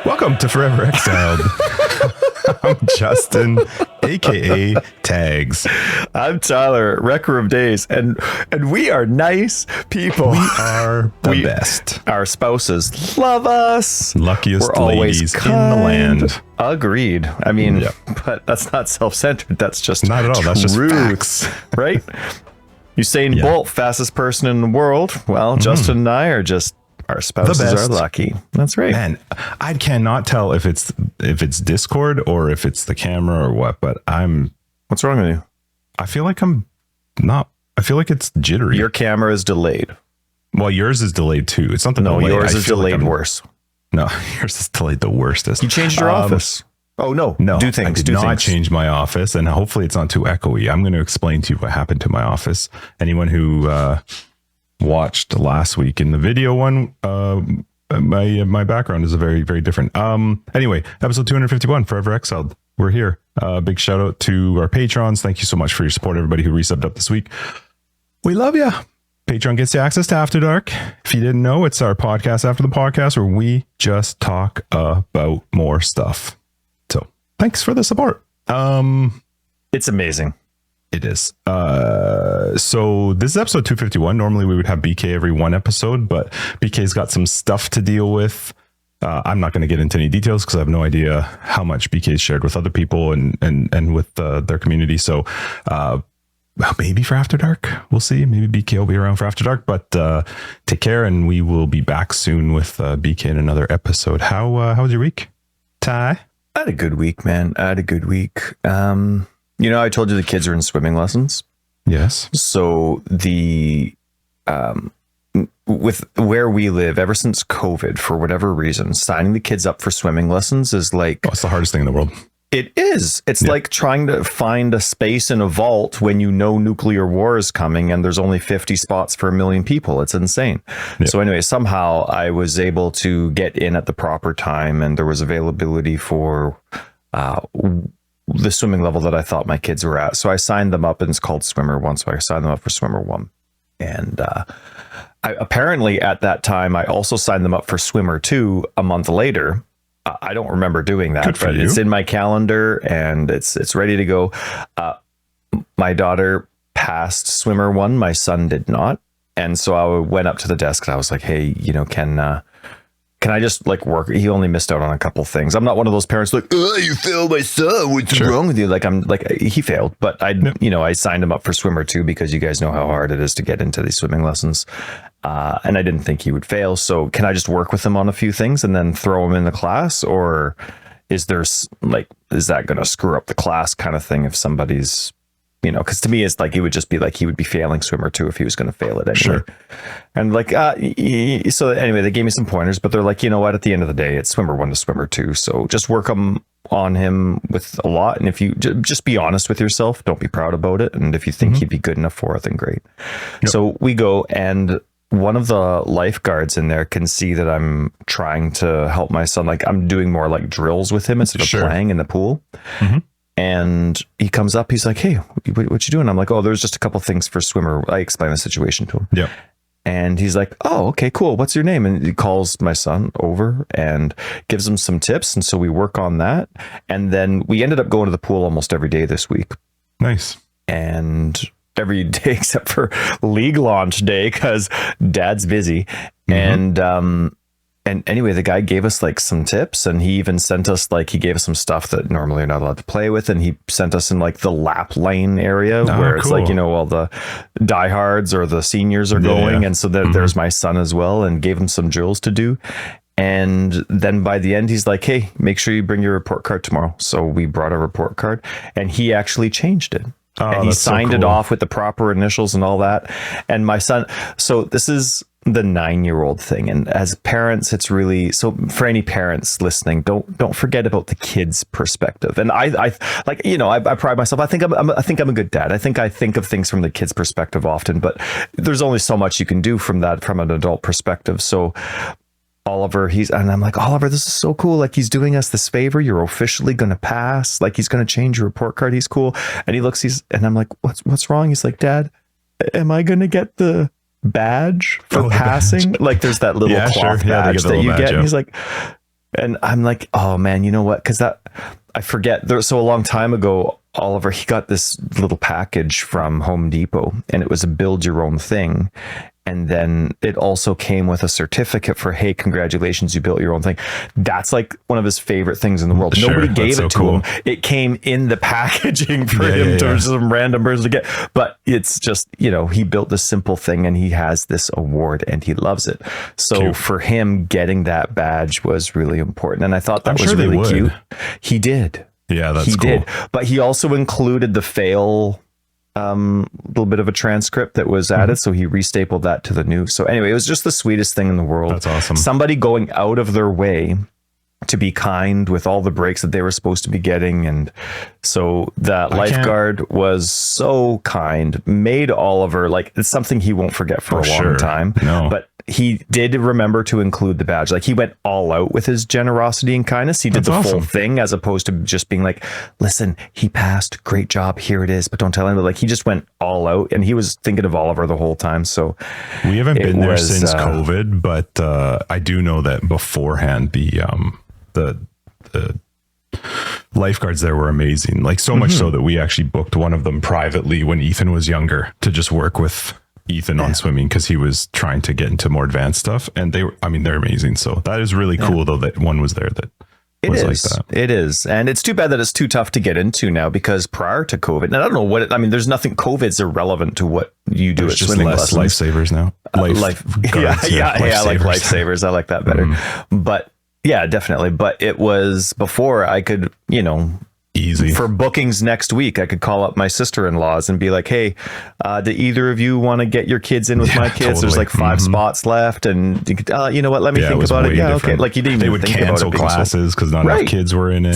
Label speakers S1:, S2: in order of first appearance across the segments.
S1: Welcome to Forever Exiled. I'm Justin, aka Tags.
S2: I'm Tyler, Wrecker of Days, and we are nice people.
S1: We are the best.
S2: Our spouses love us.
S1: Luckiest
S2: We're always
S1: ladies
S2: kind.
S1: in the land.
S2: Agreed. I mean, but that's not self-centered. That's just
S1: not at all. That's just facts,
S2: right? Usain Bolt, fastest person in the world. Well, Justin and I are just. Our spouses are lucky. That's right.
S1: Man, I cannot tell if it's Discord or if it's the camera or what, but
S2: What's wrong with you?
S1: I feel like I feel like it's jittery.
S2: Your camera is delayed.
S1: Well, yours is delayed too. It's not the delay.
S2: Yours is delayed worse.
S1: No, yours is delayed the worstest.
S2: You changed your office. Oh, no.
S1: Do things. I did not change my office, and hopefully it's not too echoey. I'm going to explain to you what happened to my office. Anyone who watched last week in the video one, my background is a very, very different. Anyway, episode 251, Forever Exiled. We're here. Big shout out to our patrons. Thank you so much for your support, everybody who resubbed up this week. We love you. Patreon gets you access to After Dark. If you didn't know, it's our podcast after the podcast where we just talk about more stuff. So thanks for the support.
S2: It's amazing.
S1: It is. So this is episode 251. Normally we would have BK every one episode, but BK's got some stuff to deal with. I'm not going to get into any details because I have no idea how much BK's shared with other people and with their community. So maybe for After Dark, we'll see. Maybe BK will be around for After Dark, but take care, and we will be back soon with BK in another episode. How was your week, Ty?
S2: I had a good week, man. I had a good week. You know, I told you the kids are in swimming lessons.
S1: Yes.
S2: So with where we live, ever since COVID, for whatever reason, signing the kids up for swimming lessons is like...
S1: Oh, it's the hardest thing in the world.
S2: It is. It's like trying to find a space in a vault when you know nuclear war is coming and there's only 50 spots for 1 million people. It's insane. Yeah. So anyway, somehow I was able to get in at the proper time, and there was availability for... the swimming level that I thought my kids were at. So I signed them up, and it's called Swimmer 1. So I signed them up for Swimmer 1. And apparently at that time, I also signed them up for Swimmer 2 a month later. I don't remember doing that, but it's in my calendar and it's ready to go. My daughter passed Swimmer 1. My son did not. And so I went up to the desk and I was like, hey, you know, can I just like work? He only missed out on a couple things. I'm not one of those parents like, oh, you failed my son. What's wrong with you? Like, I'm like, he failed, but I signed him up for Swimmer 2 because you guys know how hard it is to get into these swimming lessons. And I didn't think he would fail. So can I just work with him on a few things and then throw him in the class? Or is that going to screw up the class kind of thing if somebody's, you know, because to me, it's like, it would just be like he would be failing Swimmer 2 if he was going to fail it anyway. Sure. And like, so anyway, they gave me some pointers, but they're like, you know what, at the end of the day, it's Swimmer 1 to Swimmer 2. So just work on him with a lot. And if you just be honest with yourself, don't be proud about it. And if you think he'd be good enough for it, then great. Yep. So we go, and one of the lifeguards in there can see that I'm trying to help my son. Like, I'm doing more like drills with him instead of playing in the pool. Mm-hmm. And he comes up, he's like, hey, what you doing? I'm like, oh, there's just a couple things for Swimmer. I explain the situation to him. Yeah. And he's like, oh, okay, cool. What's your name? And he calls my son over and gives him some tips. And so we work on that. And then we ended up going to the pool almost every day this week.
S1: Nice.
S2: And every day except for league launch day because dad's busy. Mm-hmm. And anyway, the guy gave us like some tips, and he even sent us he gave us some stuff that normally you're not allowed to play with. And he sent us in like the lap lane area where it's like, you know, all the diehards or the seniors are going. Yeah. And so there's my son as well, and gave him some drills to do. And then by the end, he's like, hey, make sure you bring your report card tomorrow. So we brought a report card, and he actually changed it. And he signed it off with the proper initials and all that. And my son, so this is the 9-year-old thing. And as parents, it's really, so for any parents listening, don't forget about the kid's perspective. And I like, you know, I pride myself. I think I'm a good dad. I think of things from the kid's perspective often, but there's only so much you can do from an adult perspective. So Oliver, and I'm like, Oliver, this is so cool. Like, he's doing us this favor. You're officially going to pass. Like, he's going to change your report card. He's cool. And he looks, and I'm like, what's wrong? He's like, Dad, am I going to get the badge for passing? Badge. Like, there's that little cloth badge that you get. Yeah. And he's like, And I'm like, oh man, you know what? Because I forget. So a long time ago, Oliver, he got this little package from Home Depot, and it was a build your own thing. And then it also came with a certificate for, hey, congratulations, you built your own thing. That's like one of his favorite things in the world.
S1: Sure,
S2: nobody gave it to
S1: cool.
S2: him. It came in the packaging for him to some random person to get. But it's just, he built this simple thing and he has this award and he loves it. So for him, getting that badge was really important. And I thought that was really cute. He did.
S1: Yeah, that's
S2: he
S1: cool.
S2: did. But he also included the fail little bit of a transcript that was added, so he restapled that to the new. So anyway, it was just the sweetest thing in the world.
S1: That's awesome.
S2: Somebody going out of their way to be kind with all the breaks that they were supposed to be getting. And so that lifeguard was so kind, made Oliver, like, it's something he won't forget for a long time.
S1: No.
S2: But he did remember to include the badge. Like, he went all out with his generosity and kindness. He did the full thing, as opposed to just being like, listen, he passed, great job, here it is, but don't tell anybody. Like, he just went all out, and he was thinking of Oliver the whole time. So
S1: we haven't been there since COVID, but I do know that beforehand the lifeguards there were amazing. Like, so much so that we actually booked one of them privately when Ethan was younger to just work with Ethan on swimming, because he was trying to get into more advanced stuff, and they're amazing. So that is really cool though, that one was there that was like that.
S2: It is. And it's too bad that it's too tough to get into now, because prior to COVID, and I don't know what there's nothing, COVID's irrelevant to what you do at swimming lessons.
S1: Lifesavers now.
S2: I like lifesavers. I like that better. But yeah, definitely. But it was before I could,
S1: easy
S2: for bookings next week, I could call up my sister-in-laws and be like, hey, do either of you want to get your kids in with my kids? Totally. There's like 5 spots left, and you know what, let me think about it. Yeah, different. Okay. Like, you didn't even think about it. They would cancel
S1: classes because not enough kids were in it.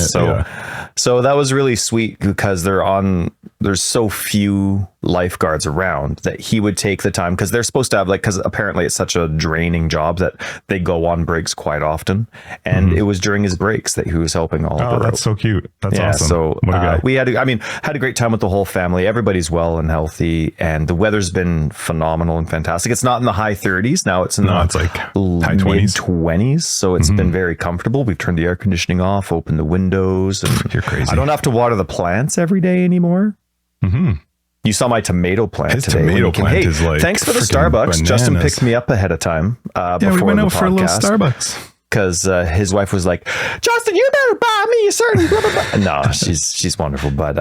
S2: So that was really sweet, because there's so few lifeguards around that he would take the time, because they're supposed to have, like, because apparently it's such a draining job that they go on breaks quite often, and it was during his breaks that he was helping Oliver.
S1: Oh, that's so cute. That's awesome.
S2: So we had a great time with the whole family. Everybody's well and healthy, and the weather's been phenomenal and fantastic. It's not in the high 30s now. It's in it's like high 20s. So it's been very comfortable. We've turned the air conditioning off, opened the windows, and
S1: you're crazy.
S2: I don't have to water the plants every day anymore. You saw my tomato plant
S1: His
S2: today.
S1: Tomato plant is like,
S2: thanks for the Starbucks. Bananas. Justin picked me up ahead of time. Before
S1: we went out for a little
S2: podcast,
S1: Starbucks,
S2: because his wife was like, Justin, you better buy me a certain blah, blah, blah. No, she's wonderful. But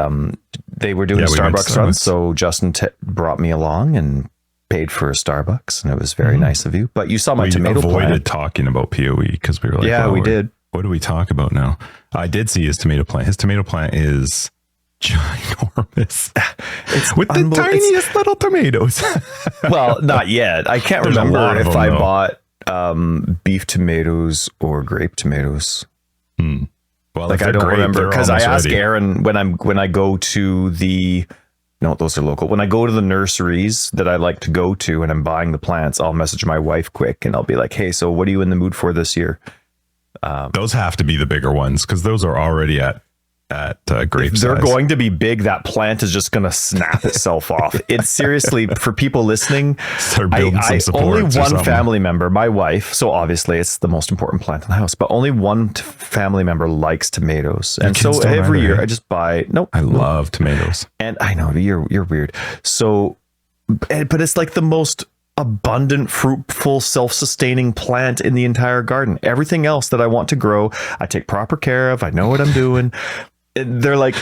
S2: they were doing a Starbucks run, so Justin brought me along and paid for a Starbucks, and it was very nice of you. But you saw my tomato plant. We avoided
S1: talking about PoE because we were like,
S2: we did.
S1: What do we talk about now? I did see his tomato plant. His tomato plant is ginormous. It's with the tiniest little tomatoes.
S2: Well, not yet. I can't remember if I bought beef tomatoes or grape tomatoes.
S1: Well,
S2: like, I don't remember, because I ask Aaron when I go to the those are local. When I go to the nurseries that I like to go to and I'm buying the plants, I'll message my wife quick and I'll be like, hey, so what are you in the mood for this year?
S1: Those have to be the bigger ones, because those are already at grape size.
S2: They're going to be big. That plant is just going to snap itself off. It's seriously, for people listening,
S1: start building some support.
S2: Only one family member, my wife, so obviously it's the most important plant in the house, but only one family member likes tomatoes. And so every year I just buy, I
S1: love tomatoes.
S2: And I know you're weird. So, but it's like the most abundant, fruitful, self-sustaining plant in the entire garden. Everything else that I want to grow, I take proper care of. I know what I'm doing. They're like,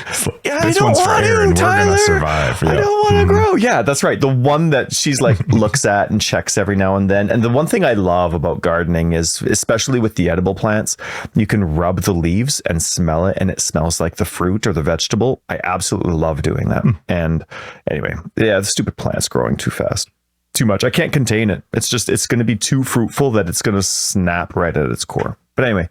S2: yeah,
S1: this one's for Aaron. We're gonna survive.
S2: I don't want to grow. Yeah, that's right. The one that she's like looks at and checks every now and then. And the one thing I love about gardening is, especially with the edible plants, you can rub the leaves and smell it, and it smells like the fruit or the vegetable. I absolutely love doing that. And anyway, the stupid plant's growing too fast. Too much. I can't contain it. It's going to be too fruitful that it's going to snap right at its core. But anyway,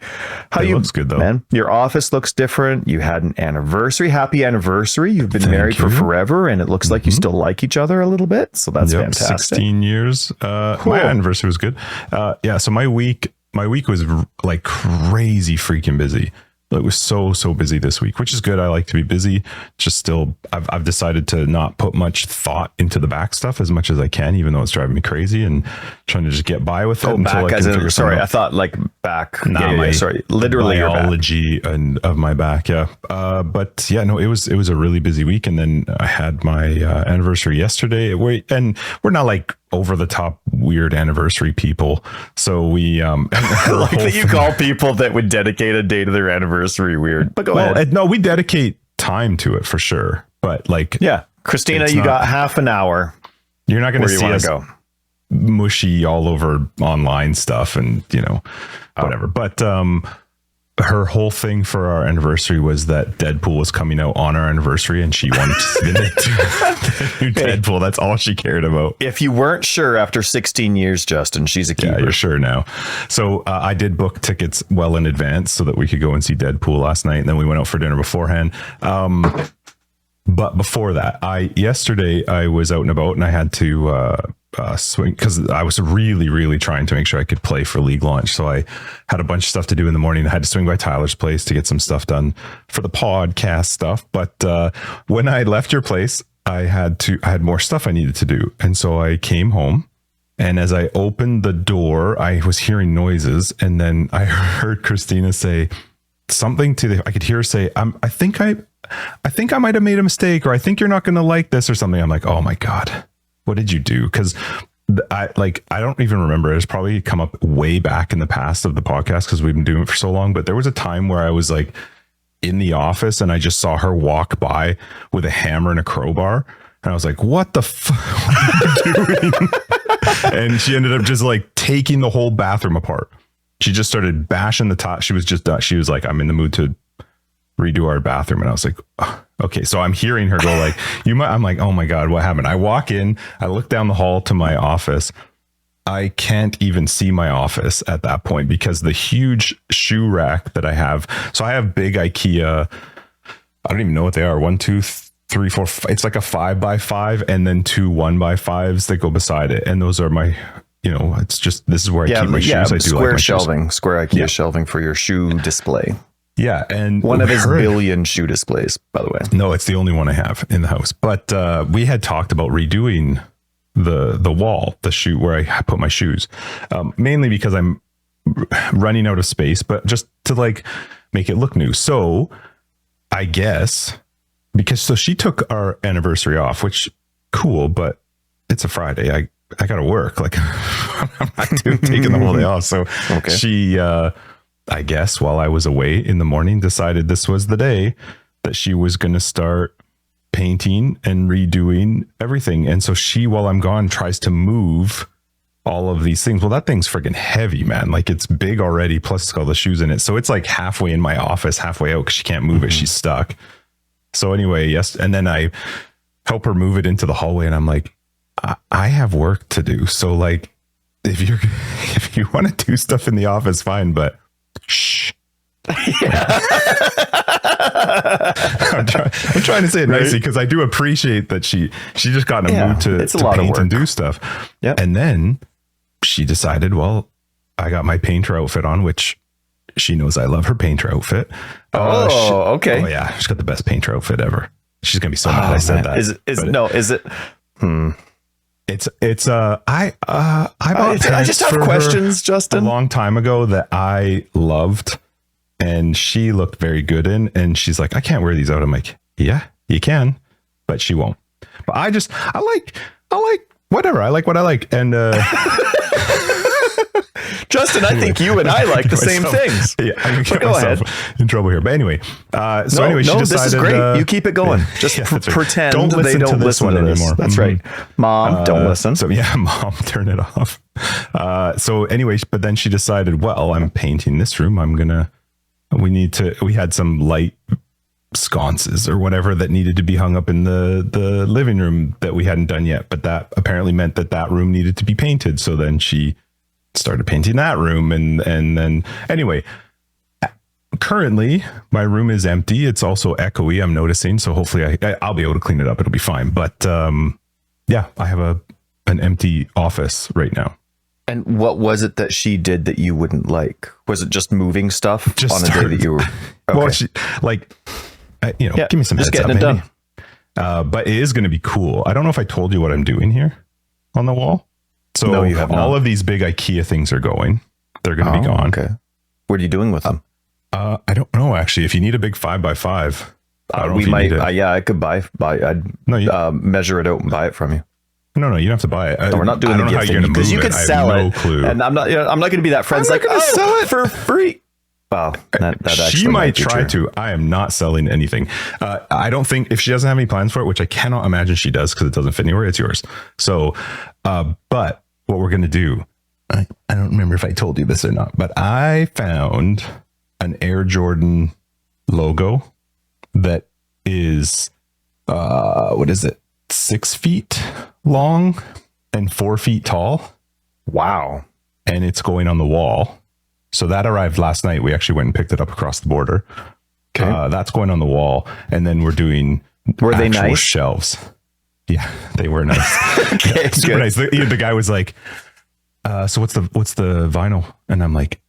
S1: looks good though,
S2: man. Your office looks different. You had an anniversary. Happy anniversary. You've been married for forever, and it looks like you still like each other a little bit. So that's fantastic. 16
S1: years. Cool. My anniversary was good. So my week was like crazy freaking busy. It was so busy this week, which is good. I like to be busy. Just still, I've decided to not put much thought into the back stuff as much as I can, even though it's driving me crazy, and trying to just get by with it.
S2: Back as in, sorry, I thought like back.
S1: Nah,
S2: sorry, literally
S1: biology and of my back. Yeah, but yeah, no, it was a really busy week, and then I had my anniversary yesterday. And we're not like over the top weird anniversary people, so we like
S2: that you call people that would dedicate a day to their anniversary weird. But go ahead.
S1: No, we dedicate time to it for sure, but like,
S2: yeah, Christina, you got half an hour.
S1: You're not going to see us
S2: go
S1: mushy all over online stuff and whatever. But her whole thing for our anniversary was that Deadpool was coming out on our anniversary, and she wanted to see the new Deadpool. That's all she cared about.
S2: If you weren't sure after 16 years, Justin, she's a keeper.
S1: Yeah, you're sure now. So I did book tickets well in advance so that we could go and see Deadpool last night, and then we went out for dinner beforehand. But before that, yesterday I was out and about, and I had to swing because I was really trying to make sure I could play for league launch. So I had a bunch of stuff to do in the morning. I had to swing by Tyler's place to get some stuff done for the podcast stuff. But when I left your place, I had more stuff I needed to do. And so I came home, and as I opened the door, I was hearing noises, and then I heard Christina say something I could hear her say, I think I might have made a mistake, or I think you're not going to like this or something. I'm like, oh my God, what did you do? Because I don't even remember. It's probably come up way back in the past of the podcast because we've been doing it for so long. But there was a time where I was like in the office and I just saw her walk by with a hammer and a crowbar. And I was like, what the fuck are you doing? And she ended up just like taking the whole bathroom apart. She just started bashing the top. She was like, I'm in the mood to redo our bathroom. And I was like, oh, okay. So I'm hearing her go like, I'm like, oh my God, what happened? I walk in, I look down the hall to my office. I can't even see my office at that point because the huge shoe rack that I have. So I have big IKEA. I don't even know what they are. 1, 2, 3, 4. It's like a 5x5 and then 2 1x5s that go beside it. And those are my, it's just, this is where I keep my shoes. I do
S2: square
S1: like
S2: shelving, square IKEA shelving for your shoe display.
S1: Yeah, and
S2: one of his billion shoe displays, by the way.
S1: No, it's the only one I have in the house. But we had talked about redoing the wall, the shoe where I put my shoes, mainly because I'm running out of space, but just to like make it look new. So I guess so she took our anniversary off, which cool, but it's a Friday. I got to work. Like I'm not taking the whole day off. So okay. She. I guess while I was away in the morning, decided this was the day that she was going to start painting and redoing everything. And so she, while I'm gone, tries to move all of these things. Well, that thing's freaking heavy, man. Like it's big already. Plus it's got all the shoes in it. So it's like halfway in my office, halfway out because she can't move it. She's stuck. So anyway, yes. And then I help her move it into the hallway. And I'm like, I have work to do. So like, if you want to do stuff in the office, fine. But shh. Yeah. I'm trying to say it nicely because I do appreciate that she just got in a mood to paint and do stuff.
S2: Yep.
S1: And then she decided, well, I got my painter outfit on, which she knows I love her painter outfit.
S2: Okay.
S1: Oh yeah, she's got the best painter outfit ever. She's gonna be so mad I said that.
S2: I just have questions, Justin.
S1: A long time ago that I loved, and she looked very good in, and she's like, I can't wear these out. I'm like, yeah, you can, but she won't. But I like whatever. I like what I like, and
S2: Justin, I think you and I like the same things.
S1: Yeah, I can get myself in trouble here. But anyway, she decided,
S2: this is great. You keep it going. Just pretend they don't listen to this anymore. That's right. Mom, don't listen.
S1: So yeah, Mom, turn it off. So anyway, but then she decided, well, I'm painting this room. We had some light sconces or whatever that needed to be hung up in the living room that we hadn't done yet. But that apparently meant that room needed to be painted. So then she started painting that room, and then anyway, currently my room is empty. It's also echoey, I'm noticing, so hopefully I'll be able to clean it up. It'll be fine. But yeah, I have an empty office right now.
S2: And what was it that she did that you wouldn't like? Was it just moving stuff
S1: Just
S2: on a day that you were? Okay.
S1: Well, give me some
S2: just
S1: heads
S2: getting
S1: up,
S2: it
S1: maybe.
S2: done.
S1: But it is going to be cool. I don't know if I told you what I'm doing here on the wall. So
S2: No, you have not.
S1: all of these big IKEA things are going. They're going to be gone.
S2: Okay. What are you doing with them?
S1: I don't know, actually. If you need a big 5x5, I don't know
S2: we
S1: if you
S2: might.
S1: need it.
S2: I could buy. I'd measure it out and buy it from you.
S1: No, you don't have to buy it.
S2: No, we're not doing the gift thing because you could sell it.
S1: Clue.
S2: And I'm not going to be that friend's like,
S1: gonna sell it
S2: for free. Wow, that actually
S1: she might try
S2: true.
S1: to. I am not selling anything. I don't think, if she doesn't have any plans for it, which I cannot imagine she does because it doesn't fit anywhere, it's yours. So, but what we're going to do, I don't remember if I told you this or not, but I found an Air Jordan logo that is, what is it? 6 feet long and 4 feet tall.
S2: Wow.
S1: And it's going on the wall. So that arrived last night. We actually went and picked it up across the border.
S2: Okay.
S1: That's going on the wall. And then we're doing
S2: Were they nice?
S1: shelves. Yeah, they were nice.
S2: Okay,
S1: super nice. The guy was like, so what's the vinyl? And I'm like,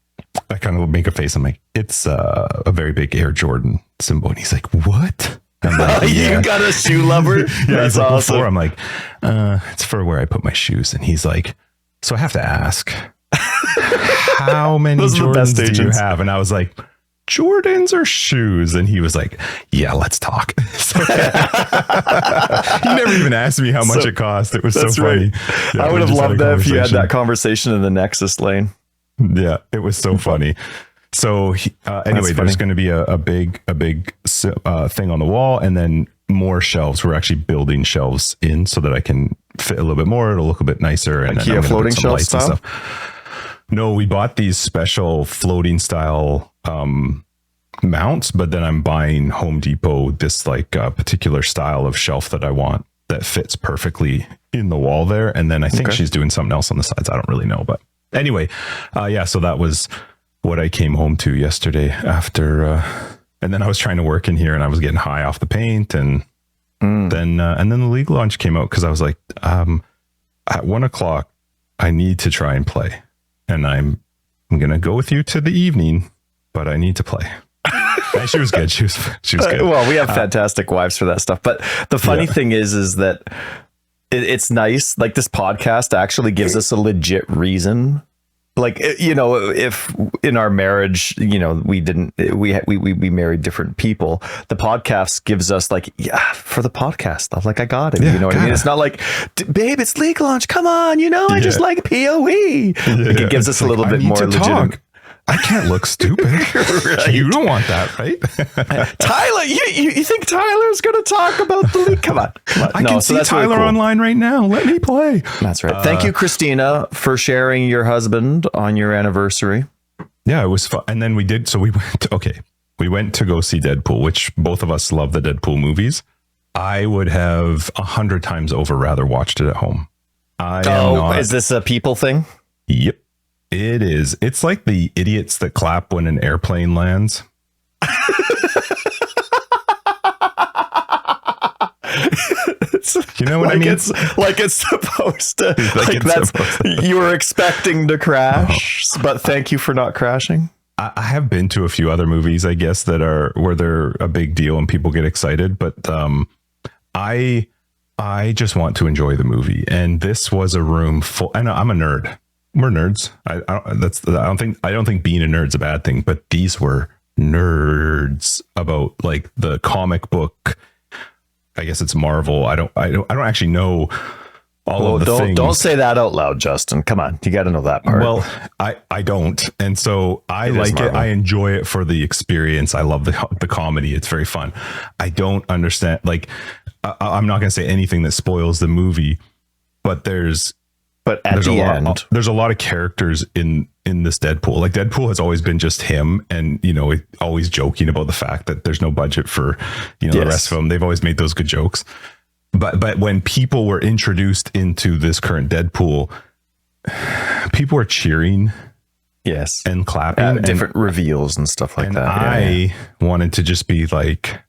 S1: I kind of make a face. I'm like, it's a very big Air Jordan symbol. And he's like, what? I'm like,
S2: You got a shoe lover?
S1: Yeah,
S2: That's
S1: he's like,
S2: awesome.
S1: before, I'm like, it's for where I put my shoes. And he's like, so I have to ask, how many
S2: Those are the best
S1: Jordans do you
S2: agents.
S1: have? And I was like, Jordans or shoes? And he was like, yeah, let's talk. So, he never even asked me how much it cost. It was so funny. Yeah,
S2: I
S1: we
S2: would have
S1: just had
S2: loved
S1: a
S2: that if you had
S1: conversation.
S2: that conversation in the Nexus lane.
S1: Yeah, it was so funny. So anyway, there's going to be a big thing on the wall, and then more shelves. We're actually building shelves in so that I can fit a little bit more. It'll look a bit nicer. And
S2: IKEA floating shelf style?
S1: No, we bought these special floating style mounts, but then I'm buying Home Depot this like particular style of shelf that I want that fits perfectly in the wall there. And then I think she's doing something else on the sides. I don't really know, but anyway, so that was what I came home to yesterday after, and then I was trying to work in here and I was getting high off the paint, and then the League launch came out because I was like, at 1:00 I need to try and play, and I'm gonna go with you to the evening, but I need to play. And she was good. She was good.
S2: Well, we have fantastic wives for that stuff. But the funny thing is that it's nice. Like, this podcast actually gives us a legit reason. Like, if in our marriage, we married different people, the podcast gives us like, for the podcast stuff. Like, I got it. You know what I mean? It's not like, babe, it's League launch. Come on. I just like PoE. Like, it gives us a little bit more legitimate.
S1: I can't look stupid. Right. You don't want that, right?
S2: Tyler, you think Tyler's going to talk about the league? Come on.
S1: I can see Tyler online right now. Let me play.
S2: That's right. Thank you, Christina, for sharing your husband on your anniversary.
S1: Yeah, it was fun. And then we went to go see Deadpool, which both of us love the Deadpool movies. I would have 100 times over rather watched it at home.
S2: Is this a people thing?
S1: Yep. It is. It's like the idiots that clap when an airplane lands. You know what I mean?
S2: It's like it's supposed to. You were expecting to crash, but thank you for not crashing.
S1: I have been to a few other movies, I guess, that are where they're a big deal and people get excited, but I just want to enjoy the movie, and this was a room full. I know I'm a nerd. We're nerds. I don't think being a nerd's a bad thing, but these were nerds about like the comic book. I guess it's Marvel. I don't actually know all of the things.
S2: Don't say that out loud, Justin. Come on, you got to know that part.
S1: Well, I don't, and so I like it. I enjoy it for the experience. I love the comedy. It's very fun. I don't understand. Like, I'm not going to say anything that spoils the movie, but there's a lot of characters in this Deadpool. Like, Deadpool has always been just him, and always joking about the fact that there's no budget for the rest of them. They've always made those good jokes. But when people were introduced into this current Deadpool, people were cheering, and clapping,
S2: different reveals and stuff like that.
S1: I wanted to just be like,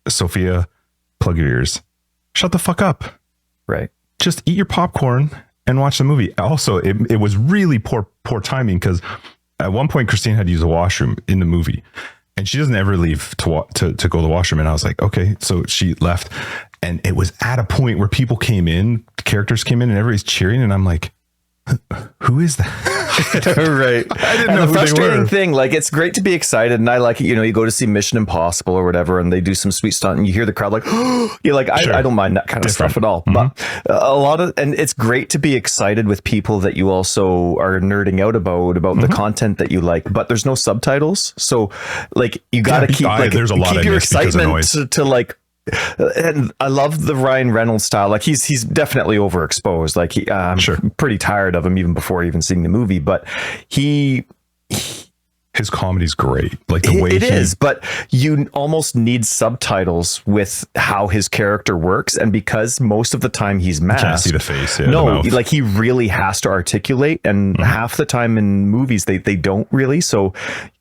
S1: Sophia, plug your ears, shut the fuck up,
S2: right?
S1: Just eat your popcorn and watch the movie. Also, it was really poor timing because at one point Christine had to use the washroom in the movie, and she doesn't ever leave to go to the washroom. And I was like, okay, so she left, and it was at a point where people came in, characters came in, and everybody's cheering, and I'm like, who is that?
S2: Right.
S1: I didn't
S2: and
S1: know
S2: the
S1: who they
S2: frustrating
S1: were.
S2: thing, like, it's great to be excited, and I like it. You know, you go to see Mission Impossible or whatever, and they do some sweet stunt, and you hear the crowd like, you're like,
S1: Sure.
S2: I don't mind that kind of stuff at all. But a lot of, and it's great to be excited with people that you also are nerding out about the content that you like. But there's no subtitles, so like you got to keep like
S1: there's a lot
S2: keep
S1: I
S2: your
S1: miss because of
S2: excitement to like. And I love the Ryan Reynolds style. Like he's definitely overexposed. Like I'm pretty tired of him even before even seeing the movie. But his
S1: comedy's great. Like the way
S2: it is. But you almost need subtitles with how his character works, and because most of the time he's masked,
S1: can't see the face. Yeah,
S2: no,
S1: the mouth.
S2: like he really has to articulate, and half the time in movies they don't really. So.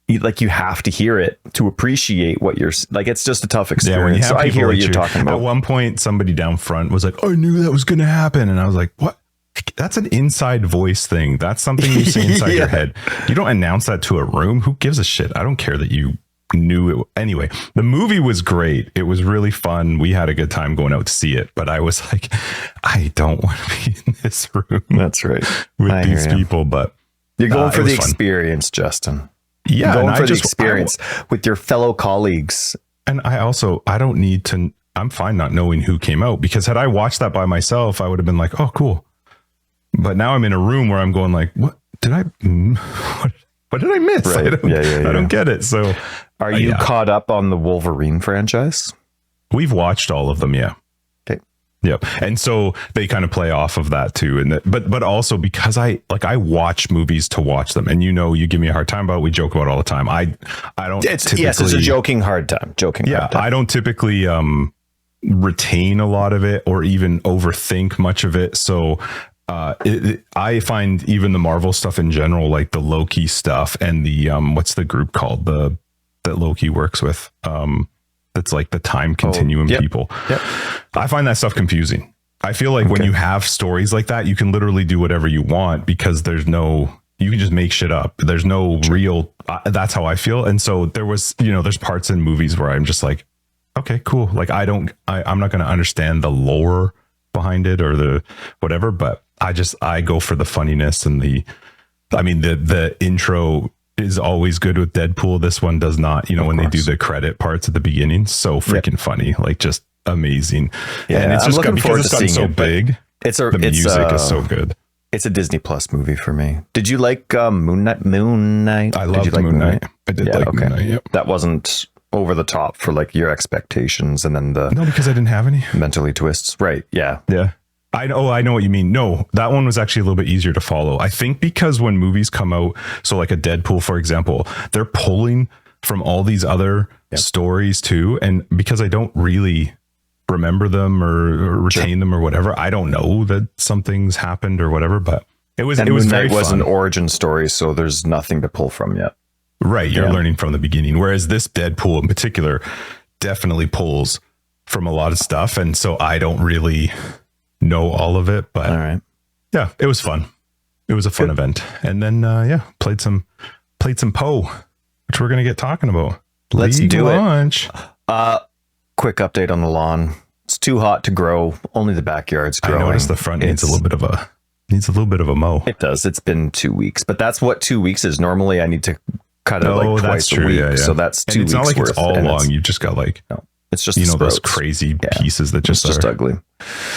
S2: You have to hear it to appreciate what you're like. It's just a tough experience. So I hear what you're talking about.
S1: At one point, somebody down front was like, I knew that was going to happen. And I was like, what? That's an inside voice thing. That's something you say inside your head. You don't announce that to a room. Who gives a shit? I don't care that you knew it. Anyway, the movie was great. It was really fun. We had a good time going out to see it. But I was like, I don't want to be in this room.
S2: That's right.
S1: With these people. But
S2: you're going for the experience, Justin.
S1: Yeah,
S2: going for the experience with your fellow colleagues.
S1: And I don't need to, I'm fine not knowing who came out, because had I watched that by myself, I would have been like, oh, cool. But now I'm in a room where I'm going like, what did I miss?
S2: Right.
S1: I don't get it. So
S2: are you caught up on the Wolverine franchise?
S1: We've watched all of them. Yeah. Yep. And so they kind of play off of that too. And but also because I watch movies to watch them, and you give me a hard time about it. We joke about it all the time. I don't.
S2: It's a joking hard time.
S1: I don't typically retain a lot of it or even overthink much of it. So I find even the Marvel stuff in general, like the Loki stuff and the what's the group called that Loki works with. That's like the time continuum people. Yep. I find that stuff confusing. I feel like when you have stories like that, you can literally do whatever you want because you can just make shit up. There's no real, that's how I feel. And so there's parts in movies where I'm just like, okay, cool. Like I'm not going to understand the lore behind it or the whatever, but I go for the funniness and the intro is always good with Deadpool. This one does not, when they do the credit parts at the beginning, so freaking funny, like just amazing.
S2: Yeah,
S1: and it's just because it's gotten so big.
S2: The
S1: music is so good.
S2: It's a Disney Plus movie for me. Did you like Moon Knight?
S1: I loved Moon Knight. I did like Moon Knight. Yep.
S2: That wasn't over the top for like your expectations, and then no,
S1: because I didn't have any
S2: mentally twists. Right? Yeah.
S1: Yeah. I know what you mean. No, that one was actually a little bit easier to follow. I think because when movies come out, so like a Deadpool, for example, they're pulling from all these other stories too. And because I don't really remember them or retain them or whatever, I don't know that something's happened or whatever, but it was very fun.
S2: Was an origin story, so there's nothing to pull from yet.
S1: Right. You're learning from the beginning. Whereas this Deadpool in particular definitely pulls from a lot of stuff. And so I don't really know all of it, but
S2: all right.
S1: Yeah, it was fun. It was a fun event. And then played some Poe, which we're going to get talking about.
S2: Let's do
S1: launch.
S2: Quick update on the lawn. It's too hot to grow. Only the backyard's growing.
S1: I noticed the front needs a little bit of a mow.
S2: It does. It's been 2 weeks, but that's what 2 weeks is. Normally I need to cut it like twice a week. Yeah. So that's 2 weeks.
S1: It's not like
S2: worth,
S1: it's all long. You've just got like,
S2: no, it's just,
S1: those crazy pieces that just
S2: are ugly.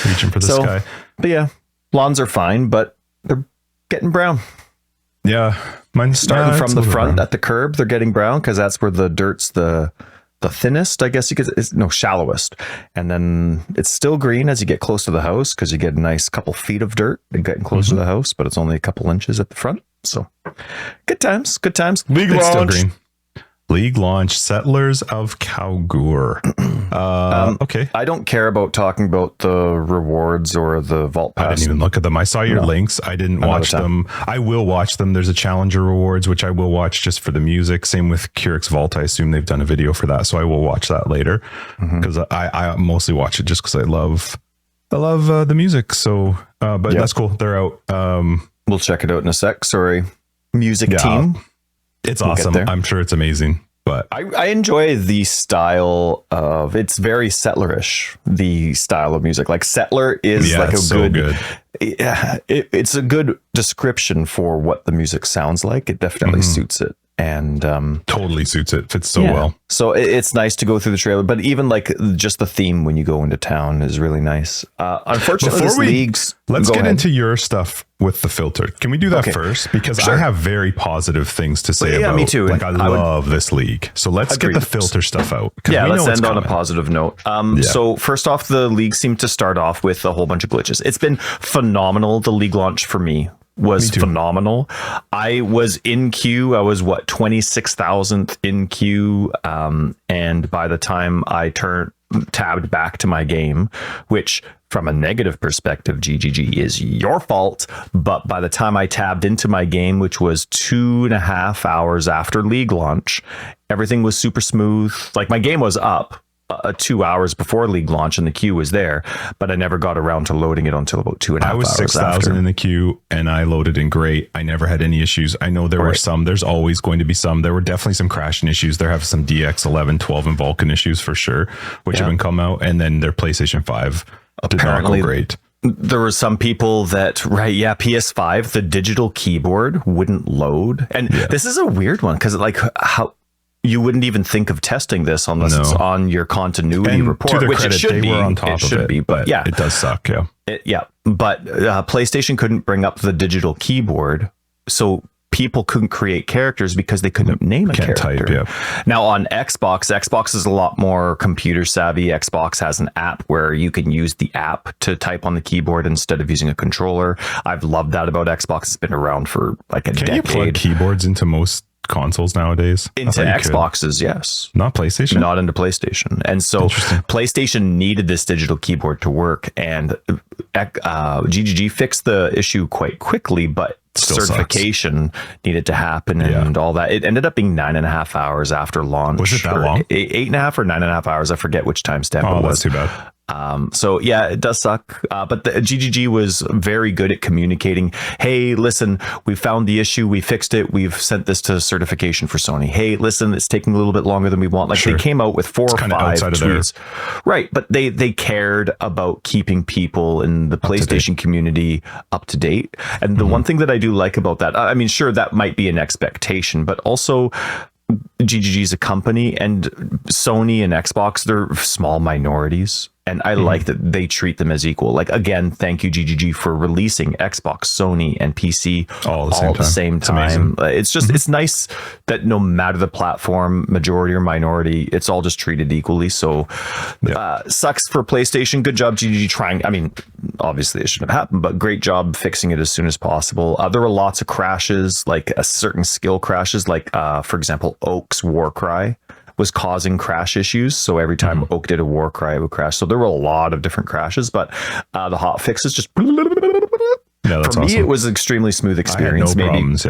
S1: Reaching for the sky.
S2: But yeah, lawns are fine, but they're getting brown.
S1: Yeah. Mine's
S2: starting from the front brown. At the curb. They're getting brown because that's where the dirt's the thinnest, I guess you could, shallowest. And then it's still green as you get close to the house because you get a nice couple feet of dirt and getting close to the house, but it's only a couple inches at the front. So good times. League launch. Still green. League launch, Settlers of Kalguur. Okay. I don't care about talking about the rewards or the vault pass.
S1: I didn't even look at them. I saw your links. I didn't watch them. I will watch them. There's a Challenger rewards, which I will watch just for the music. Same with Curic's Vault. I assume they've done a video for that. So I will watch that later because I mostly watch it just because I love I love the music. So, but
S2: Yep.
S1: that's cool. They're out.
S2: We'll check it out in a sec. Sorry. Music team.
S1: It's
S2: We'll get
S1: awesome.
S2: there.
S1: I'm sure it's amazing. But
S2: I enjoy the style of, it's very settlerish, the style of music. Like Settler is like a
S1: so
S2: good. Yeah, it's a good description for what the music sounds like. It definitely suits it. And
S1: totally suits it. Fits so well.
S2: So it's nice to go through the trailer, but even like just the theme when you go into town is really nice. Unfortunately,
S1: let's get into your stuff with the filter. Can we do that first? Because I have very positive things to say about.
S2: Me too.
S1: Like I love this league. So let's get the filter stuff out.
S2: Yeah, let's end on a positive note. So first off, the league seemed to start off with a whole bunch of glitches. It's been phenomenal. The league launch for me was phenomenal. I was in queue. I was 26,000th in queue. And by the time I tabbed back to my game, which from a negative perspective, GGG is your fault. But by the time I tabbed into my game, which was 2.5 hours after league launch, everything was super smooth. Like my game was up 2 hours before league launch and the queue was there, but I never got around to loading it until about 2.5 hours after. I was 6,000
S1: in the queue and I loaded in great. I never had any issues. I know there were some, there's always going to be some. There were definitely some crashing issues. There have some DX 11, 12 and Vulcan issues for sure, which have been come out. And then their PlayStation 5 apparently did not go great.
S2: There were some people that, PS5, the digital keyboard wouldn't load. And this is a weird one because like how you wouldn't even think of testing this unless it's on your continuity report, which it should be.
S1: Were on top of it,
S2: but yeah,
S1: it does suck.
S2: But PlayStation couldn't bring up the digital keyboard, so people couldn't create characters because they couldn't name a character.
S1: Type,
S2: Now on Xbox is a lot more computer savvy. Xbox has an app where you can use the app to type on the keyboard instead of using a controller. I've loved that about Xbox. It's been around for like a decade. Can you plug
S1: keyboards into most consoles nowadays?
S2: Into Xboxes, yes.
S1: Not PlayStation?
S2: Not into PlayStation. And so PlayStation needed this digital keyboard to work, and GGG fixed the issue quite quickly, but still certification needed to happen and all that. It ended up being 9.5 hours after launch.
S1: Was it that long?
S2: 8.5 or 9.5 hours. I forget which timestamp it was.
S1: That's too bad.
S2: So yeah, it does suck. But the GGG was very good at communicating. Hey, listen, we found the issue. We fixed it. We've sent this to certification for Sony. Hey, listen, it's taking a little bit longer than we want. Like they came out with 4 or 5 tweets. Right. But they cared about keeping people in the PlayStation community up to date. And the one thing that I do like about that, I mean, sure, that might be an expectation, but also GGG is a company, and Sony and Xbox, they're small minorities. And I like that they treat them as equal. Like, again, thank you, GGG, for releasing Xbox, Sony, and PC all at the same time. It's just, it's nice that no matter the platform, majority or minority, it's all just treated equally. So, sucks for PlayStation. Good job, GGG, trying. I mean, obviously it shouldn't have happened, but great job fixing it as soon as possible. There were lots of crashes, like certain skill crashes, like, for example, Oak's Warcry was causing crash issues. So every time Oak did a war cry, it would crash. So there were a lot of different crashes, but the hot fixes just for me, it was an extremely smooth experience.
S1: No problems,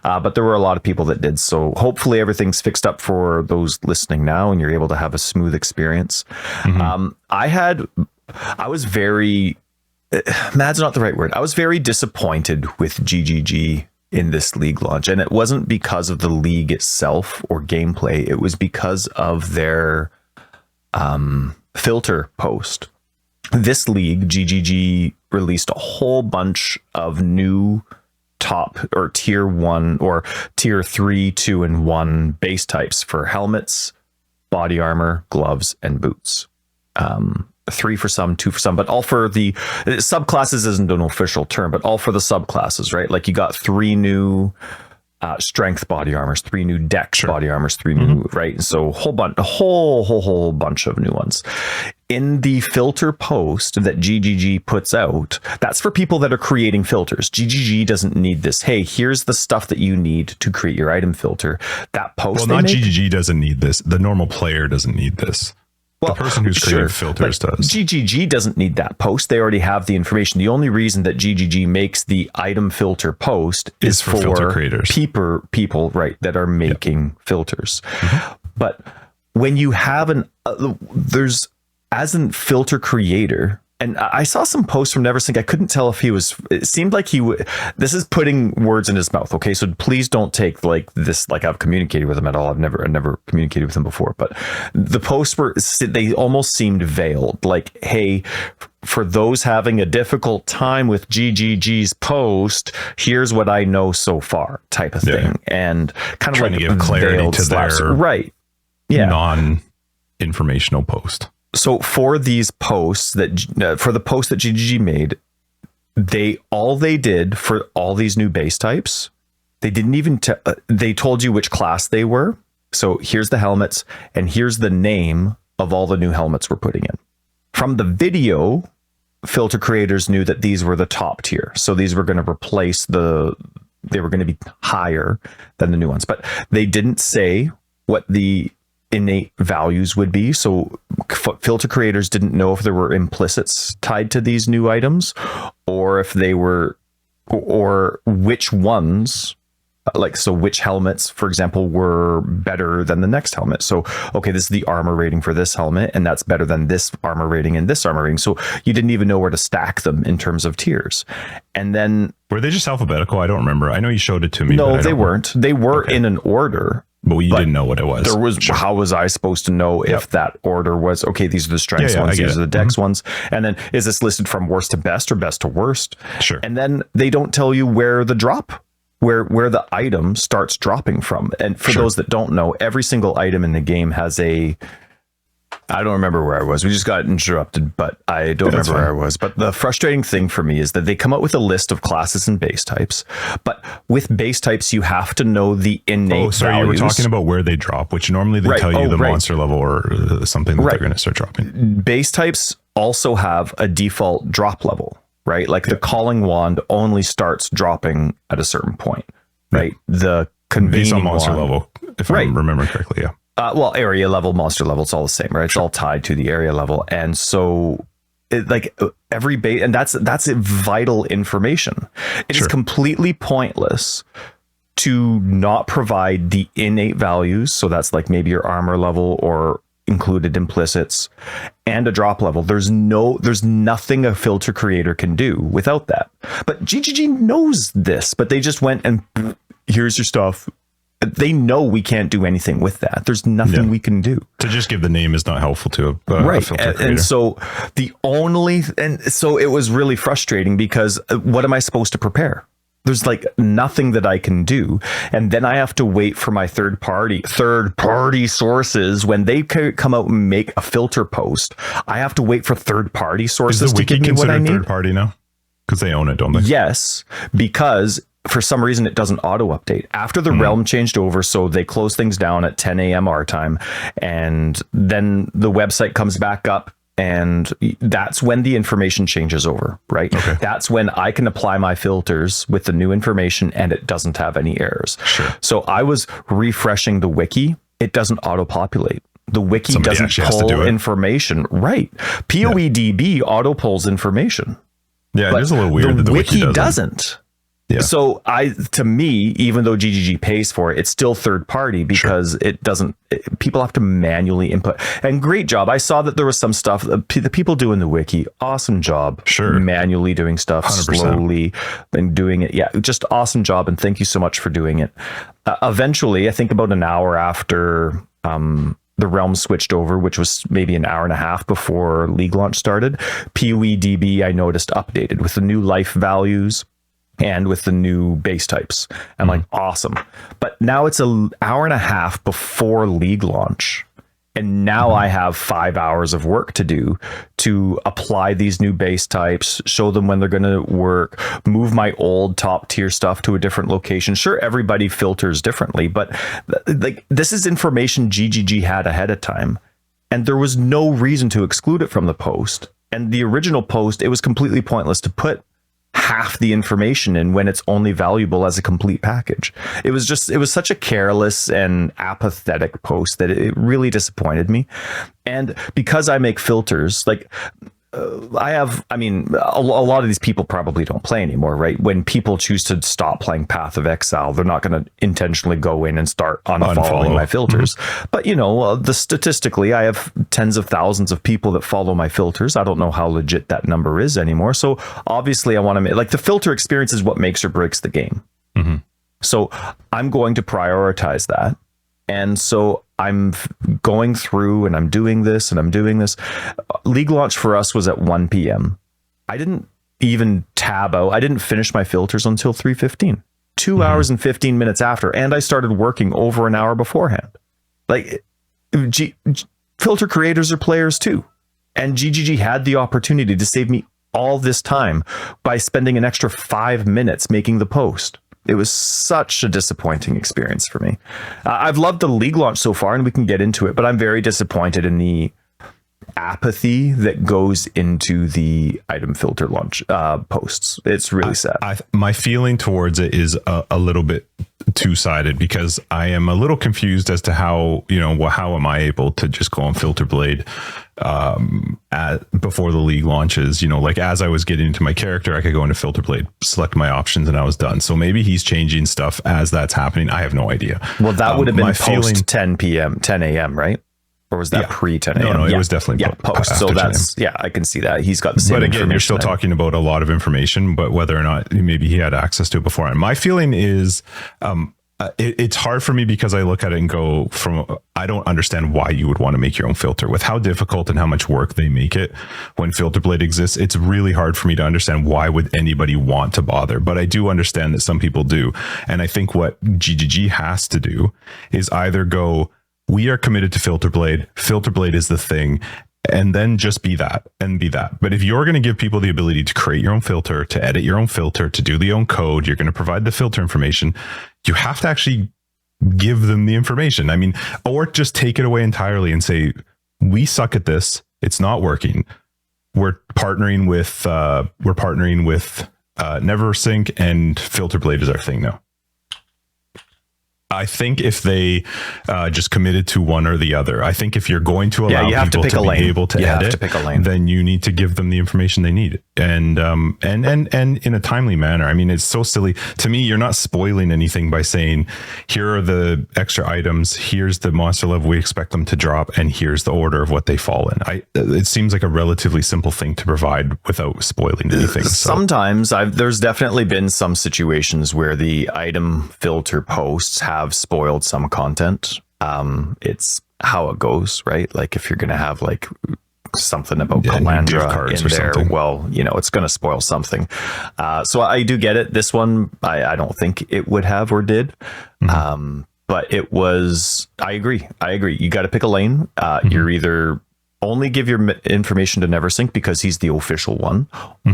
S2: but there were a lot of people that did. So hopefully everything's fixed up for those listening now, and you're able to have a smooth experience. I was very, mad's not the right word. I was very disappointed with GGG in this league launch, and it wasn't because of the league itself or gameplay. It was because of their filter post. This league, GGG released a whole bunch of new top or tier 1 or tier 3, 2 and 1 base types for helmets, body armor, gloves and boots. 3 for some, 2 for some, but all for the subclasses isn't an official term, but all for the subclasses, right? Like you got 3 new strength body armors, 3 new dex body armors, 3 new, right? And so a whole bunch of new ones. In the filter post that GGG puts out, that's for people that are creating filters. GGG doesn't need this. Hey, here's the stuff that you need to create your item filter. That post,
S1: GGG doesn't need this. The normal player doesn't need this. Well, the person who's creating filters does.
S2: GGG doesn't need that post. They already have the information. The only reason that GGG makes the item filter post is for filter creators, people, right, that are making filters. But when you have as a filter creator, and I saw some posts from Neversink. I couldn't tell if it seemed like he would, this is putting words in his mouth. Okay. So please don't take like this, like I've communicated with him at all. I've never communicated with him before, but the posts they almost seemed veiled. Like, hey, for those having a difficult time with GGG's post, here's what I know so far type of thing. And kind of
S1: trying
S2: like
S1: to give clarity to their
S2: right. Yeah.
S1: Non-informational post.
S2: So for these posts for the post that GGG made, all they did for all these new base types, they didn't even they told you which class they were. So here's the helmets, and here's the name of all the new helmets we're putting in. From the video, filter creators knew that these were the top tier. So these were going to replace they were going to be higher than the new ones, but they didn't say what the innate values would be. So filter creators didn't know if there were implicits tied to these new items, or if they were, or which ones, like, so which helmets, for example, were better than the next helmet. So, okay, this is the armor rating for this helmet, and that's better than this armor rating and this armor rating. So you didn't even know where to stack them in terms of tiers. And then,
S1: were they just alphabetical? I don't remember. I know you showed it to me.
S2: No, they weren't. They were in an order.
S1: But you didn't know what it was.
S2: How was I supposed to know if that order was, okay, these are the strengths ones, these are the dex ones. And then is this listed from worst to best or best to worst?
S1: Sure.
S2: And then they don't tell you where the drop, where the item starts dropping from. And for those that don't know, every single item in the game has I don't remember where I was. We just got interrupted, but I don't remember where I was. But the frustrating thing for me is that they come up with a list of classes and base types. But with base types, you have to know the innate values.
S1: You were talking about where they drop, which normally they tell you the monster level or something that they're going to start dropping.
S2: Base types also have a default drop level, right? Like the calling wand only starts dropping at a certain point, right? The convening
S1: based on monster level, if I'm remembering correctly, yeah.
S2: Well, area level, monster level, it's all the same, right? It's all tied to the area level. And so every base, and that's vital information. It is completely pointless to not provide the innate values. So that's like maybe your armor level or included implicits and a drop level. There's nothing a filter creator can do without that. But GGG knows this, but they just went and here's your stuff. They know we can't do anything with that. There's nothing we can do.
S1: To just give the name is not helpful to a filter creator.
S2: And so so it was really frustrating because what am I supposed to prepare? There's like nothing that I can do. And then I have to wait for my third party sources. When they come out and make a filter post, I have to wait for third party sources to give me what I need.
S1: Third party now? Because they own it, don't they?
S2: Yes, because for some reason it doesn't auto update after the realm changed over. So they close things down at 10 a.m. our time, and then the website comes back up, and that's when the information changes over, right?
S1: Okay.
S2: That's when I can apply my filters with the new information and it doesn't have any errors.
S1: Sure.
S2: So I was refreshing the wiki. It doesn't auto populate. The wiki doesn't pull information. Right. POEDB auto pulls information.
S1: Yeah, it is a little weird that the wiki doesn't. Yeah.
S2: So to me, even though GGG pays for it, it's still third party because it doesn't, people have to manually input. And great job. I saw that there was some stuff, the people doing the wiki, awesome job.
S1: Sure.
S2: Manually doing stuff 100%. Slowly and doing it. Yeah, just awesome job. And thank you so much for doing it. Eventually, I think about an hour after the realm switched over, which was maybe an hour and a half before League launch started, POEDB I noticed updated with the new life values and with the new base types. I'm like, awesome. But now it's an hour and a half before League launch. And now I have 5 hours of work to do to apply these new base types, show them when they're going to work, move my old top tier stuff to a different location. Sure, everybody filters differently, but like this is information GGG had ahead of time. And there was no reason to exclude it from the post. And the original post, it was completely pointless to put half the information in when it's only valuable as a complete package. It was such a careless and apathetic post that it really disappointed me. And because I make filters, like I mean, a lot of these people probably don't play anymore, right? When people choose to stop playing Path of Exile, they're not going to intentionally go in and start unfollowing my filters. But, you know, statistically, I have tens of thousands of people that follow my filters. I don't know how legit that number is anymore. So obviously I want to make, like, the filter experience is what makes or breaks the game. So I'm going to prioritize that. And so I'm going through and I'm doing this and I'm doing this. League launch for us was at 1 p.m. I didn't even tab out. I didn't finish my filters until 3:15, 2 hours and 15 minutes after. And I started working over an hour beforehand. Like, filter creators are players too. And GGG had the opportunity to save me all this time by spending an extra 5 minutes making the post. It was such a disappointing experience for me. I've loved the league launch so far, and we can get into it, but I'm very disappointed in the apathy that goes into the item filter launch posts. It's really sad.
S1: My feeling towards it is a little bit two-sided, because I am a little confused as to how, you know, how am I able to just go on Filter Blade before the league launches? You know, like, as I was getting into my character, I could go into Filter Blade, select my options, and I was done. So maybe he's changing stuff as that's happening. I have no idea.
S2: Well, that would have been post 10 a.m., right? Or was that pre 10 a.m.?
S1: No, it was definitely
S2: post. So that's, I can see that. He's got the same information.
S1: But again, you're still talking about a lot of information, but whether or not maybe he had access to it before. And my feeling is it's hard for me, because I look at it and go, I don't understand why you would want to make your own filter. With how difficult and how much work they make it when Filter Blade exists, it's really hard for me to understand why would anybody want to bother. But I do understand that some people do. And I think what GGG has to do is either go, we are committed to Filter Blade. Filter Blade is the thing. And then just be that and be that. But if you're going to give people the ability to create your own filter, to edit your own filter, to do the own code, you're going to provide the filter information, you have to actually give them the information. I mean, or just take it away entirely and say, we suck at this. It's not working. We're partnering with NeverSync, and Filter Blade is our thing now. I think if they just committed to one or the other, I think if you're going to allow people to be able to edit, then you need to give them the information they need, and in a timely manner. I mean, it's so silly to me. You're not spoiling anything by saying, here are the extra items, here's the monster level we expect them to drop, and here's the order of what they fall in. It seems like a relatively simple thing to provide without spoiling anything.
S2: Sometimes there's definitely been some situations where the item filter posts have spoiled some content. It's how it goes, right? Like, if you're going to have like something about Calandra in there, something. Well, you know, it's going to spoil something. So I do get it. This one, I don't think it would have or did. But it was, I agree. You got to pick a lane. You're either only give your information to NeverSync because he's the official one,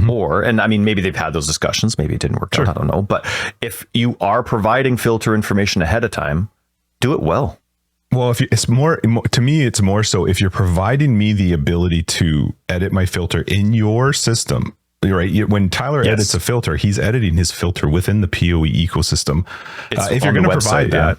S2: or, and I mean, maybe they've had those discussions, maybe it didn't work out, I don't know. But if you are providing filter information ahead of time, do it well.
S1: Well, it's more to me, it's more so if you're providing me the ability to edit my filter in your system, right? When Tyler edits a filter, he's editing his filter within the PoE ecosystem. If you're going to provide that,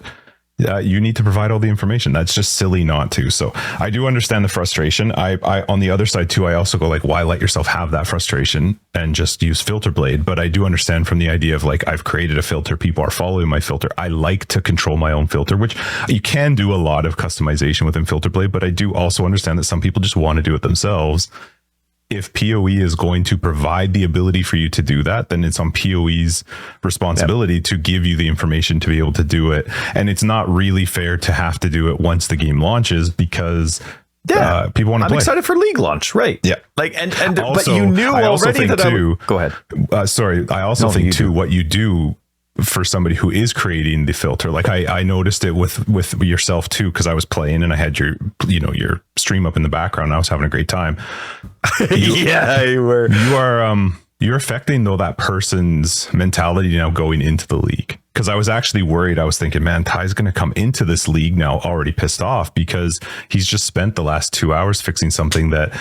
S1: you need to provide all the information. That's just silly not to. So I do understand the frustration. I on the other side too, I also go like, why let yourself have that frustration and just use Filter Blade? But I do understand from the idea of like, I've created a filter, people are following my filter. I like to control my own filter, which you can do a lot of customization within Filter Blade, but I do also understand that some people just want to do it themselves. If PoE is going to provide the ability for you to do that, then it's on PoE's responsibility to give you the information to be able to do it. And it's not really fair to have to do it once the game launches, because people want to play.
S2: I'm excited for League launch, right?
S1: Yeah.
S2: Like, and also, but you knew already that go ahead.
S1: Sorry. I also think too, what you do for somebody who is creating the filter, like I noticed it with yourself too, because I was playing and I had your stream up in the background. I was having a great time.
S2: You were.
S1: You're affecting though that person's mentality now going into the league. Because I was actually worried. I was thinking, man, Ty's going to come into this league now already pissed off because he's just spent the last 2 hours fixing something that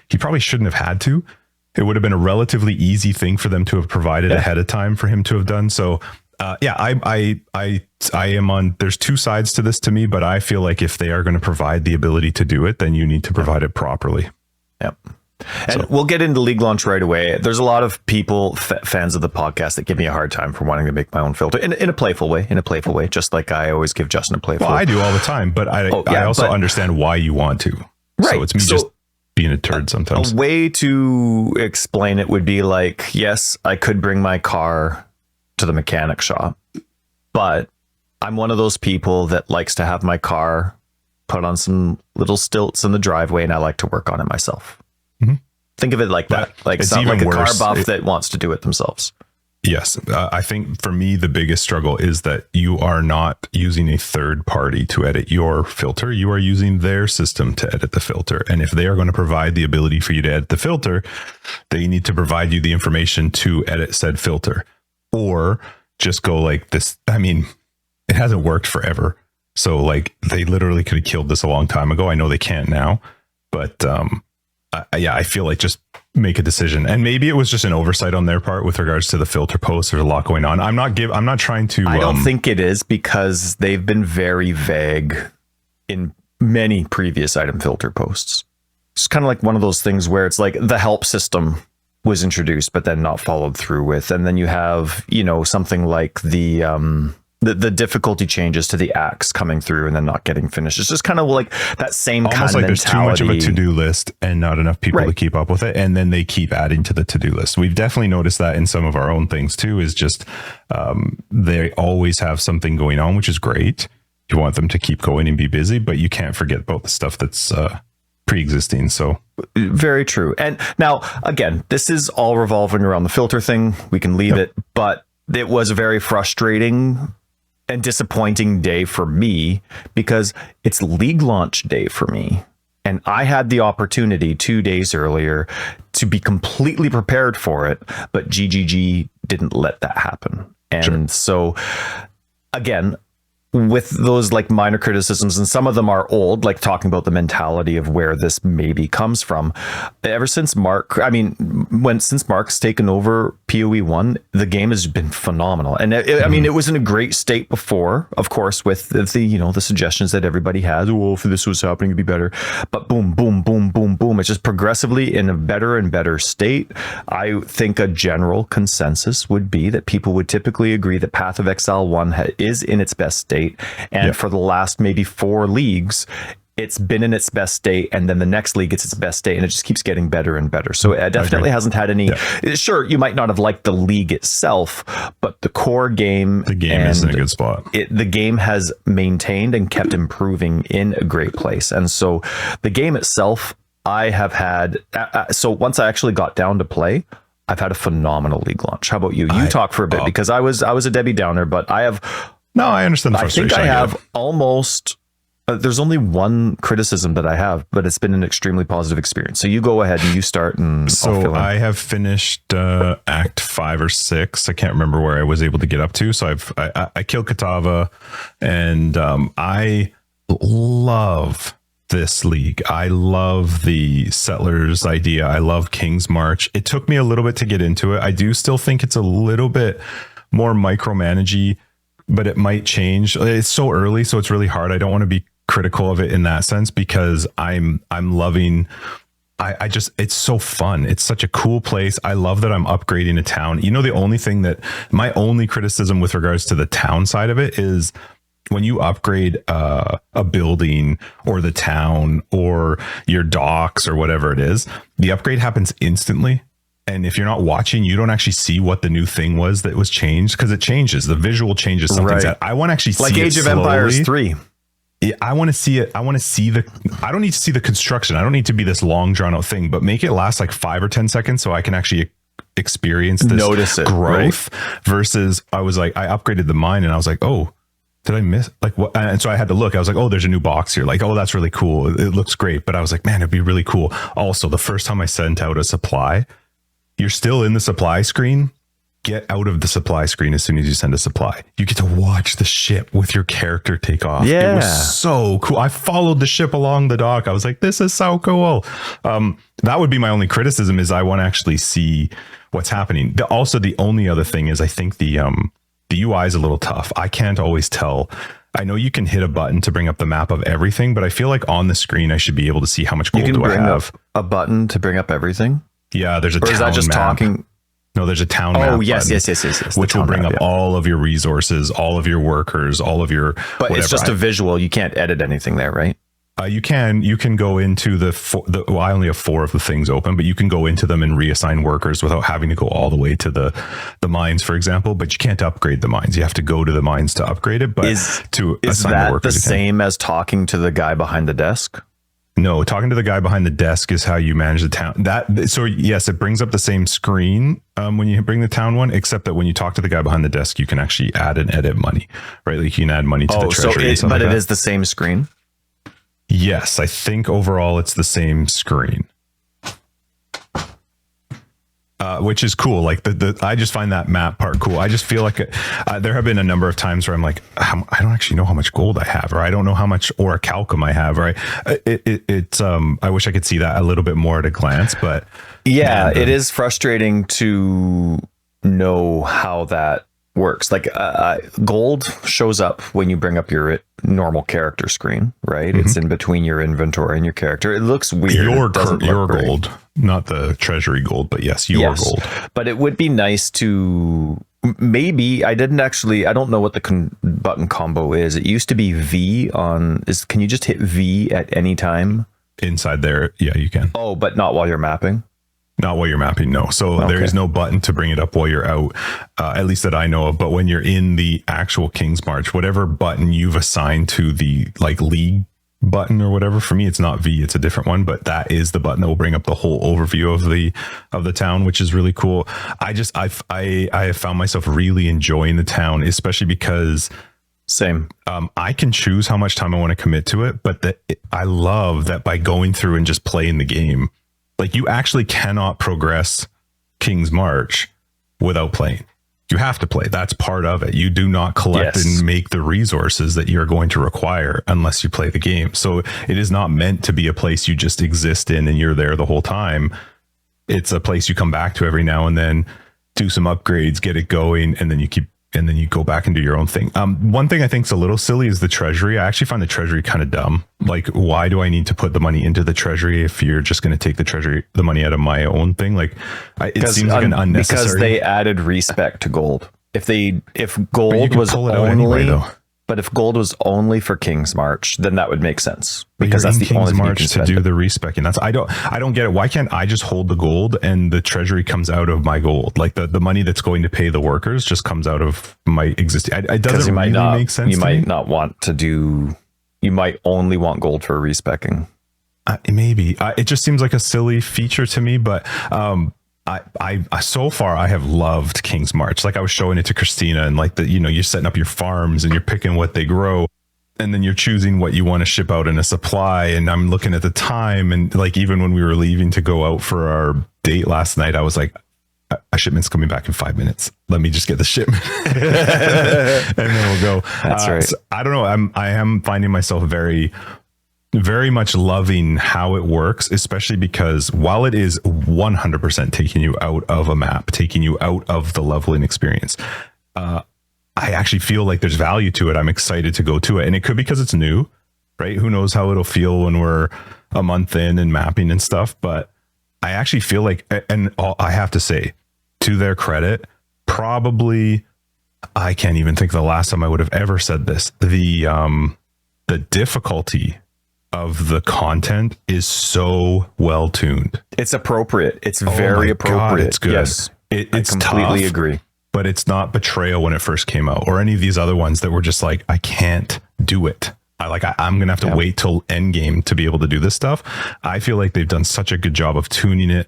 S1: he probably shouldn't have had to. It would have been a relatively easy thing for them to have provided ahead of time for him to have done. So, I am on, there's two sides to this to me, but I feel like if they are going to provide the ability to do it, then you need to provide it properly.
S2: Yep. And we'll get into league launch right away. There's a lot of people, fans of the podcast, that give me a hard time for wanting to make my own filter in a playful way, just like I always give Justin a playful.
S1: Well, I do all the time, but I also understand why you want to. Right. So it's me just being a turd sometimes.
S2: A way to explain it would be like, yes, I could bring my car to the mechanic shop, but I'm one of those people that likes to have my car put on some little stilts in the driveway, and I like to work on it myself. Mm-hmm. Think of it like that. Like it's like a car buff that wants to do it themselves.
S1: Yes. I think for me, the biggest struggle is that you are not using a third party to edit your filter. You are using their system to edit the filter. And if they are going to provide the ability for you to edit the filter, they need to provide you the information to edit said filter, or just go like this. I mean, it hasn't worked forever. So like they literally could have killed this a long time ago. I know they can't now, but I feel like just make a decision. And maybe it was just an oversight on their part with regards to the filter posts. There's a lot going on. I'm not trying to.
S2: I don't think it is, because they've been very vague in many previous item filter posts. It's kind of like one of those things where it's like the help system was introduced, but then not followed through with. And then you have, something like the difficulty changes to the axe coming through and then not getting finished. It's just kind of like that same
S1: almost
S2: kind of
S1: like
S2: mentality.
S1: There's too much of a to-do list and not enough people to keep up with it. And then they keep adding to the to-do list. We've definitely noticed that in some of our own things too, is just they always have something going on, which is great. You want them to keep going and be busy, but you can't forget about the stuff that's pre-existing. So
S2: very true. And now, again, this is all revolving around the filter thing. We can leave it, but it was a very frustrating and disappointing day for me, because it's league launch day for me. And I had the opportunity 2 days earlier to be completely prepared for it, but GGG didn't let that happen. And so again, with those like minor criticisms, and some of them are old, like talking about the mentality of where this maybe comes from. Ever since since Mark's taken over PoE 1, the game has been phenomenal. And it was in a great state before, of course, with the suggestions that everybody has. Oh, if this was happening, it'd be better. But boom, boom, boom, boom, boom. It's just progressively in a better and better state. I think a general consensus would be that people would typically agree that Path of Exile 1 is in its best state. And for the last maybe 4 leagues, it's been in its best state, and then the next league it's its best state, and it just keeps getting better and better. So it definitely hasn't had any. Sure, you might not have liked the league itself, but the core game,
S1: is in a good spot.
S2: The game has maintained and kept improving in a great place. And so the game itself, I have had. So once I actually got down to play, I've had a phenomenal league launch. How about you? You talk for a bit, because I was a Debbie Downer, but I have.
S1: No, I understand the frustration.
S2: I think I have almost. There's only one criticism that I have, but it's been an extremely positive experience. So you go ahead and you start. And
S1: so I have finished Act 5 or 6. I can't remember where I was able to get up to. So I killed Katava, and I love this league. I love the Settlers idea. I love King's March. It took me a little bit to get into it. I do still think it's a little bit more micromanagey, but it might change. It's so early, so it's really hard. I don't want to be critical of it in that sense, because I'm loving. I just, it's so fun. It's such a cool place. I love that I'm upgrading a town. The only thing that my only criticism with regards to the town side of it is when you upgrade a building or the town or your docks or whatever it is, the upgrade happens instantly. And if you're not watching, you don't actually see what the new thing was that was changed, because it changes. The visual changes something that I want to actually see.
S2: Like Age of Empires 3.
S1: Yeah, I want to see it. I want to see I don't need to see the construction. I don't need to be this long drawn out thing, but make it last like 5 or 10 seconds so I can actually experience this growth. Versus I was like, I upgraded the mine and I was like, oh, did I miss like what? And so I had to look. I was like, oh, there's a new box here. Like, oh, that's really cool. It looks great. But I was like, man, it'd be really cool. Also, the first time I sent out a supply, you're still in the supply screen. Get out of the supply screen as soon as you send a supply. You get to watch the ship with your character take off.
S2: Yeah.
S1: It was so cool. I followed the ship along the dock. I was like, this is so cool. That would be my only criticism, is I want to actually see what's happening. Also, the only other thing is I think the UI is a little tough. I can't always tell I know you can hit a button to bring up the map of everything, but I feel like on the screen I should be able to see how much gold do I have.
S2: A button to bring up everything?
S1: Yeah, there's a
S2: or
S1: town
S2: is that just
S1: map.
S2: Talking?
S1: No, there's a town map.
S2: Oh, yes.
S1: Which will bring up all of your resources, all of your workers, all of your
S2: But whatever. It's just a visual. You can't edit anything there, right?
S1: You can go into well, I only have 4 of the things open, but you can go into them and reassign workers without having to go all the way to the mines, for example. But you can't upgrade the mines. You have to go to the mines to upgrade it. But
S2: is
S1: assign
S2: that
S1: the workers,
S2: the same as talking to the guy behind the desk?
S1: No, talking to the guy behind the desk is how you manage the town. So yes, it brings up the same screen when you bring the town one, except that when you talk to the guy behind the desk, you can actually add and edit money, right? Like you can add money to the treasury.
S2: But it is the same screen.
S1: Yes, I think overall it's the same screen, which is cool. Like I just find that map part cool. I just feel like there have been a number of times where I'm like, I don't actually know how much gold I have, or I don't know how much orichalcum I have, right? I wish I could see that a little bit more at a glance, but
S2: yeah, it is frustrating to know how that works. Like gold shows up when you bring up your normal character screen, right? It's in between your inventory and your character. It looks weird.
S1: Your gold, not the treasury gold, but yes, gold.
S2: But it would be nice to maybe, I don't know what the button combo is. It used to be V can you just hit V at any time?
S1: Inside there, yeah, you can.
S2: Oh, but not while you're mapping?
S1: Not while you're mapping, no. So there is no button to bring it up while you're out, at least that I know of. But when you're in the actual King's March, whatever button you've assigned to the league button or whatever, for me it's not V, it's a different one, but that is the button that will bring up the whole overview of the town, which is really cool. I have found myself really enjoying the town, especially because I can choose how much time I want to commit to it, but I love that by going through and just playing the game. Like you actually cannot progress King's March without playing. You have to play. That's part of it. You do not collect and make the resources that you're going to require unless you play the game. So it is not meant to be a place you just exist in and you're there the whole time. It's a place you come back to every now and then, do some upgrades, get it going, and then you go back and do your own thing. One thing I think is a little silly is the treasury. I actually find the treasury kind of dumb. Like, why do I need to put the money into the treasury if you're just going to take the money out of my own thing? Like, it seems like an unnecessary.
S2: Because they added respec to gold. If gold was only
S1: anyway, though.
S2: But if gold was only for King's March, then that would make sense because that's the
S1: King's
S2: only thing
S1: March to do the respecing. I don't get it. Why can't I just hold the gold and the treasury comes out of my gold? Like the money that's going to pay the workers just comes out of my existing. It doesn't really make sense.
S2: You might not want to do. You might only want gold for respecing.
S1: Maybe it just seems like a silly feature to me, but I so far I have loved King's March. Like I was showing it to Christina, and like you're setting up your farms and you're picking what they grow, and then you're choosing what you want to ship out in a supply. And I'm looking at the time, and like even when we were leaving to go out for our date last night, I was like, a shipment's coming back in 5 minutes. Let me just get the shipment, and then we'll go.
S2: That's right.
S1: So, I don't know. I am finding myself very much loving how it works, especially because while it is 100% taking you out of a map, taking you out of the leveling experience, I actually feel like there's value to it. I'm excited to go to it. And it could be because it's new, right? Who knows how it'll feel when we're a month in and mapping and stuff. But I actually feel like, and I have to say, to their credit, probably, I can't even think the last time I would have ever said this, the difficulty of the content is so well tuned.
S2: It's appropriate. It's very appropriate.
S1: God, it's good.
S2: Yes,
S1: it's
S2: I completely
S1: tough,
S2: agree.
S1: But it's not Betrayal when it first came out, or any of these other ones that were just like, I can't do it. I'm gonna have to wait till endgame to be able to do this stuff. I feel like they've done such a good job of tuning it.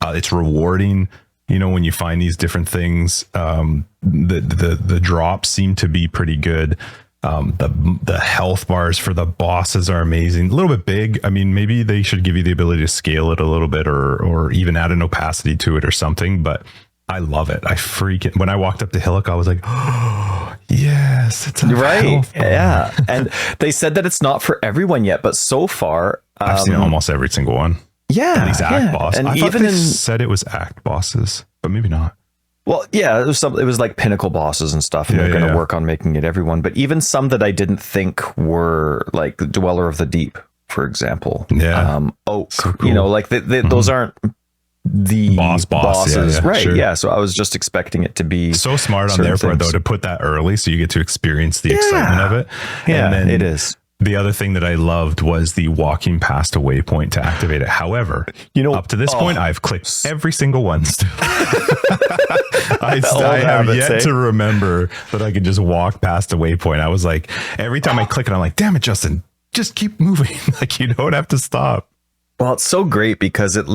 S1: It's rewarding. When you find these different things, the drops seem to be pretty good. The health bars for the bosses are amazing. A little bit big. I mean, maybe they should give you the ability to scale it a little bit, or even add an opacity to it or something. But I love it. When I walked up to Hillock, I was like, oh, yes, it's a health bar.
S2: Yeah. And they said that it's not for everyone yet, but so far
S1: I've seen almost every single one.
S2: Yeah.
S1: At least act boss.
S2: And
S1: I
S2: even
S1: thought they said it was act bosses, but maybe not.
S2: Well, yeah, it was like pinnacle bosses and stuff, and they're going to work on making it everyone. But even some that I didn't think were like Dweller of the Deep, for example.
S1: Yeah.
S2: Oak, so cool. You know, like those aren't the bosses, right? Sure. Yeah. So I was just expecting it to be
S1: so smart on their part, though, to put that early, so you get to experience the excitement of it.
S2: Yeah,
S1: and then
S2: it is.
S1: The other thing that I loved was the walking past a waypoint to activate it. However, up to this point, I've clicked every single one still. I have yet to remember that I could just walk past a waypoint. I was like, every time I click it, I'm like, damn it, Justin, just keep moving. Like, you don't have to stop.
S2: Well, it's so great because it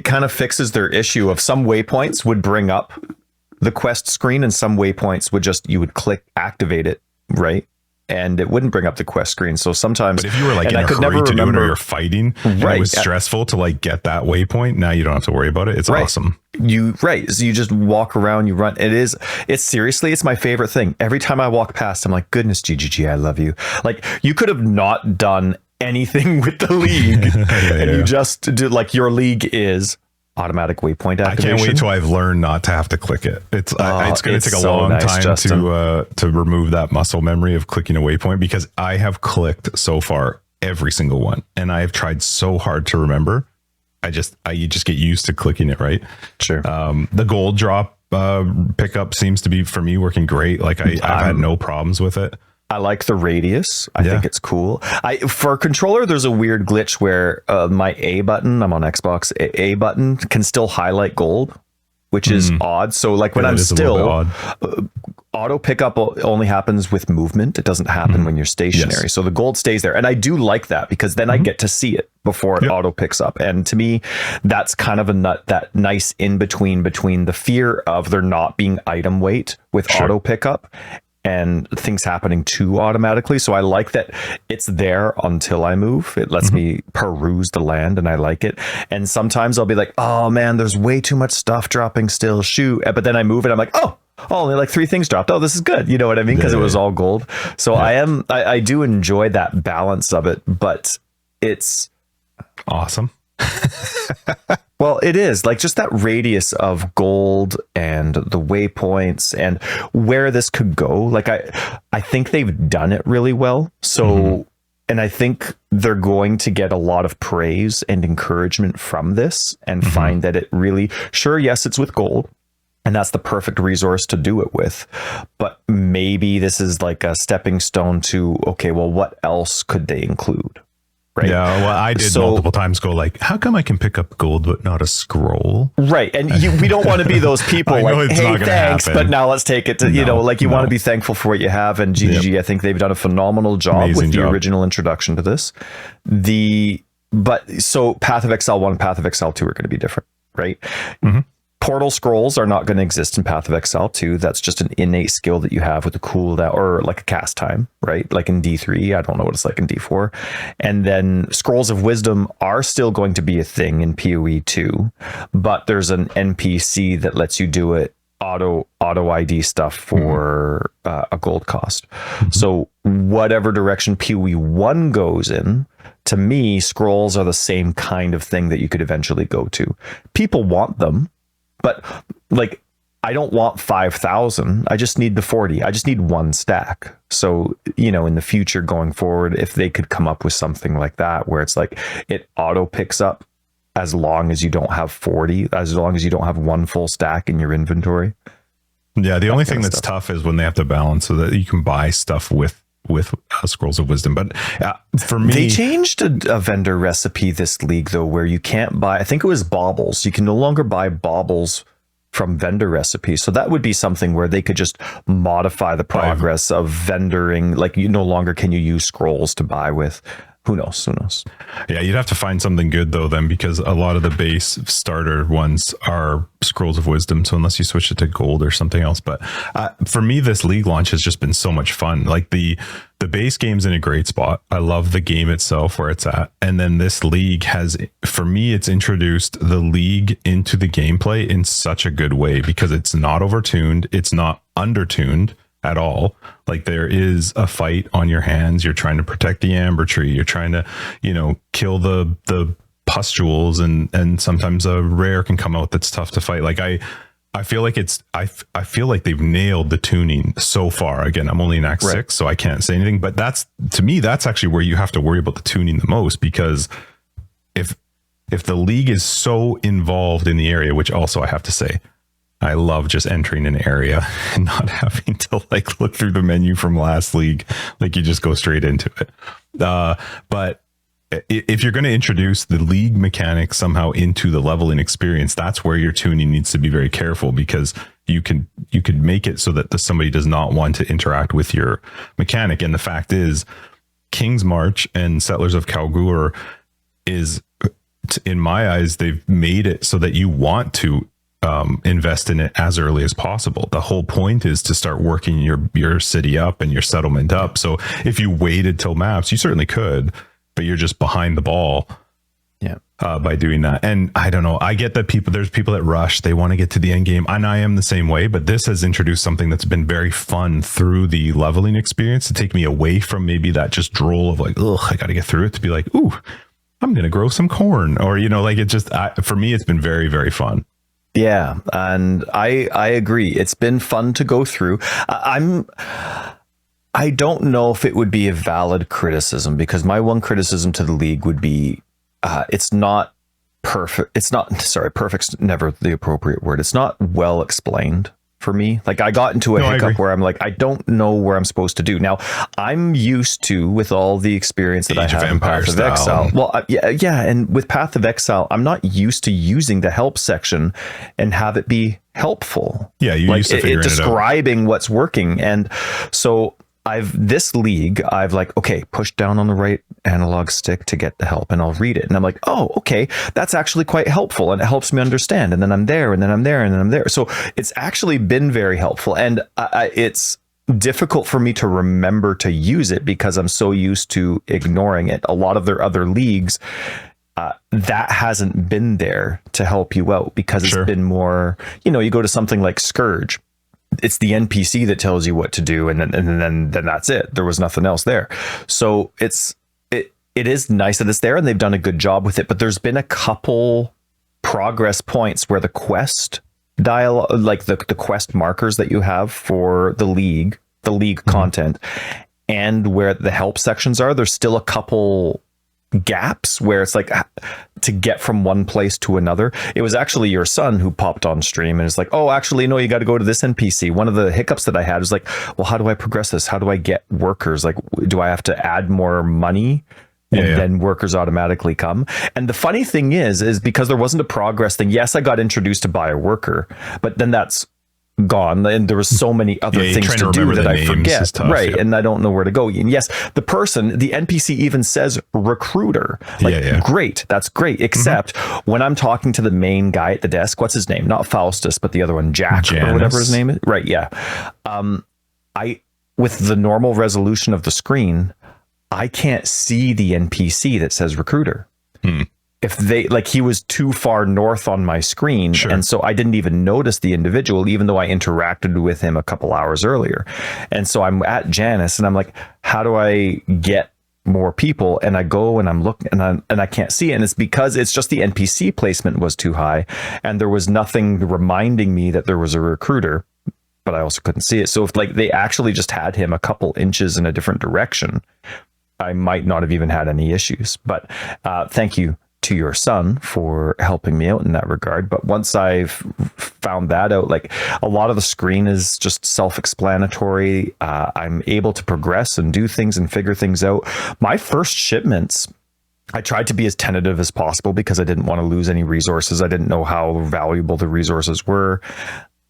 S2: kind of fixes their issue of some waypoints would bring up the quest screen and some waypoints would you would click activate it, right? And it wouldn't bring up the quest screen. So sometimes,
S1: but if you were like in a hurry to do it, or you're fighting, and it was stressful to like get that waypoint, now you don't have to worry about it. It's awesome. So you just walk around, you run. It's seriously, it's my favorite thing. Every time I walk past, I'm like, goodness, GGG, I love you. Like, you could have not done anything with the league, you just do, like, your league is automatic waypoint activation. I can't wait till I've learned not to have to click it. It's going to take a long time to remove that muscle memory of clicking a waypoint, because I have clicked so far every single one, and I have tried so hard to remember. You just get used to clicking it, right?
S2: Sure.
S1: The gold drop pickup seems to be, for me, working great. Like I've had no problems with it.
S2: I like the radius. I think it's cool. For a controller, there's a weird glitch where my A button, I'm on Xbox, A button can still highlight gold, which is odd. So like when I'm still, auto pickup only happens with movement. It doesn't happen when you're stationary. Yes. So the gold stays there. And I do like that, because then I get to see it before it auto picks up. And to me, that's kind of that nice in between the fear of there not being item weight with auto pickup and things happening too automatically. So I like that it's there until I move. It lets me peruse the land, and I like it. And sometimes I'll be like, oh man, there's way too much stuff dropping still. Shoot. But then I move and I'm like, oh, only like 3 things dropped. Oh, this is good. You know what I mean? Because it was all gold. So I do enjoy that balance of it, but it's
S1: awesome.
S2: Well, it is like just that radius of gold and the waypoints and where this could go. Like I think they've done it really well. So, and I think they're going to get a lot of praise and encouragement from this, and find that it really, yes, it's with gold, and that's the perfect resource to do it with. But maybe this is like a stepping stone to, okay, well, what else could they include? Right.
S1: Yeah, well, I did multiple times go like, how come I can pick up gold but not a scroll?
S2: Right. And we don't want to be those people like, hey, thanks, but now let's take it to, you want to be thankful for what you have. And GGG, I think they've done a phenomenal job with the original introduction to this. So Path of Exile 1 and Path of Exile 2 are going to be different, right? Portal scrolls are not going to exist in Path of Exile 2. That's just an innate skill that you have with a cooldown, or like a cast time, right? Like in D3, I don't know what it's like in D4. And then scrolls of wisdom are still going to be a thing in PoE 2, but there's an NPC that lets you do it auto ID stuff for a gold cost. So whatever direction PoE 1 goes in, to me, scrolls are the same kind of thing that you could eventually go to. People want them. But like, I don't want 5,000. I just need the 40. I just need 1 stack. So, in the future going forward, if they could come up with something like that, where it's like it auto picks up as long as you don't have 40, as long as you don't have 1 full stack in your inventory.
S1: Yeah. The only thing that's tough is when they have to balance so that you can buy stuff with scrolls of wisdom. But for me,
S2: they changed a vendor recipe this league though, where you can't buy, I think it was baubles. You can no longer buy baubles from vendor recipes. So that would be something where they could just modify the progress of vendoring. Like, you no longer can you use scrolls to buy with. Who knows?
S1: Yeah, you'd have to find something good though then, because a lot of the base starter ones are scrolls of wisdom. So unless you switch it to gold or something else. But for me, this league launch has just been so much fun. Like the base game's in a great spot. I love the game itself where it's at. And then this league has, for me, it's introduced the league into the gameplay in such a good way, because it's not overtuned. It's not undertuned at all. Like, there is a fight on your hands. You're trying to protect the amber tree. You're trying to, kill the pustules, and sometimes a rare can come out that's tough to fight. Like, I feel like I feel like they've nailed the tuning so far. Again, I'm only in Act 6, so I can't say anything, but to me, that's actually where you have to worry about the tuning the most, because if the league is so involved in the area, which also I have to say, I love just entering an area and not having to like look through the menu from last league. Like you just go straight into it. But if you're going to introduce the league mechanics somehow into the leveling experience, that's where your tuning needs to be very careful, because you could make it so that somebody does not want to interact with your mechanic. And the fact is, King's March and Settlers of Kalguur is, in my eyes, they've made it so that you want to invest in it as early as possible. The whole point is to start working your city up and your settlement up. So if you waited till maps, you certainly could, but you're just behind the ball by doing that. And I don't know, I get that there's people that rush, they want to get to the end game, and I am the same way, but this has introduced something that's been very fun through the leveling experience to take me away from maybe that just droll of like, ugh, I got to get through it, to be like, ooh, I'm going to grow some corn, or, like it just, for me, it's been very, very fun.
S2: Yeah. And I agree. It's been fun to go through. I don't know if it would be a valid criticism, because my one criticism to the league would be, it's not perfect. Perfect's never the appropriate word. It's not well explained for me. Like I got into a hiccup where I'm like, I don't know where I'm supposed to do. Now I'm used to, with all the experience that I have in Path of Exile. Well, yeah. And with Path of Exile, I'm not used to using the help section and have it be helpful.
S1: Yeah. You used to figuring it out.
S2: Describing what's working. And so I've like, okay, push down on the right analog stick to get the help, and I'll read it. And I'm like, oh, okay, that's actually quite helpful. And it helps me understand. And then I'm there, and then I'm there, and then I'm there. So it's actually been very helpful. And it's difficult for me to remember to use it because I'm so used to ignoring it. A lot of their other leagues, that hasn't been there to help you out, because it's been more, you go to something like Scourge. It's the NPC that tells you what to do, and then that's it. There was nothing else there. So it is nice that it's there, and they've done a good job with it. But there's been a couple progress points where the quest dialogue, like the quest markers that you have for the league content, and where the help sections are, there's still a couple gaps where it's like to get from one place to another. It was actually your son who popped on stream and it's like, oh, actually, no, you got to go to this NPC. One of the hiccups that I had was like, well, how do I progress this? How do I get workers? Like, do I have to add more money? And then workers automatically come. And the funny thing is because there wasn't a progress thing. Yes, I got introduced to buy a worker, but then that's gone, and there was so many other things to do that I forget. Tough, right. And I don't know where to go. And yes, the NPC even says recruiter. Like, great. That's great. Except when I'm talking to the main guy at the desk, what's his name? Not Faustus, but the other one, Jack, or whatever his name is. Right. Yeah. With the normal resolution of the screen, I can't see the NPC that says recruiter. If he was too far north on my screen. And so I didn't even notice the individual, even though I interacted with him a couple hours earlier. And so I'm at Janice and I'm like, how do I get more people? And I go and I'm looking and I can't see it. And it's because it's just the NPC placement was too high. And there was nothing reminding me that there was a recruiter, but I also couldn't see it. So if they actually just had him a couple inches in a different direction, I might not have even had any issues. But thank you to your son for helping me out in that regard. But once I've found that out, a lot of the screen is just self-explanatory. I'm able to progress and do things and figure things out. My first shipments, I tried to be as tentative as possible because I didn't want to lose any resources. I didn't know how valuable the resources were.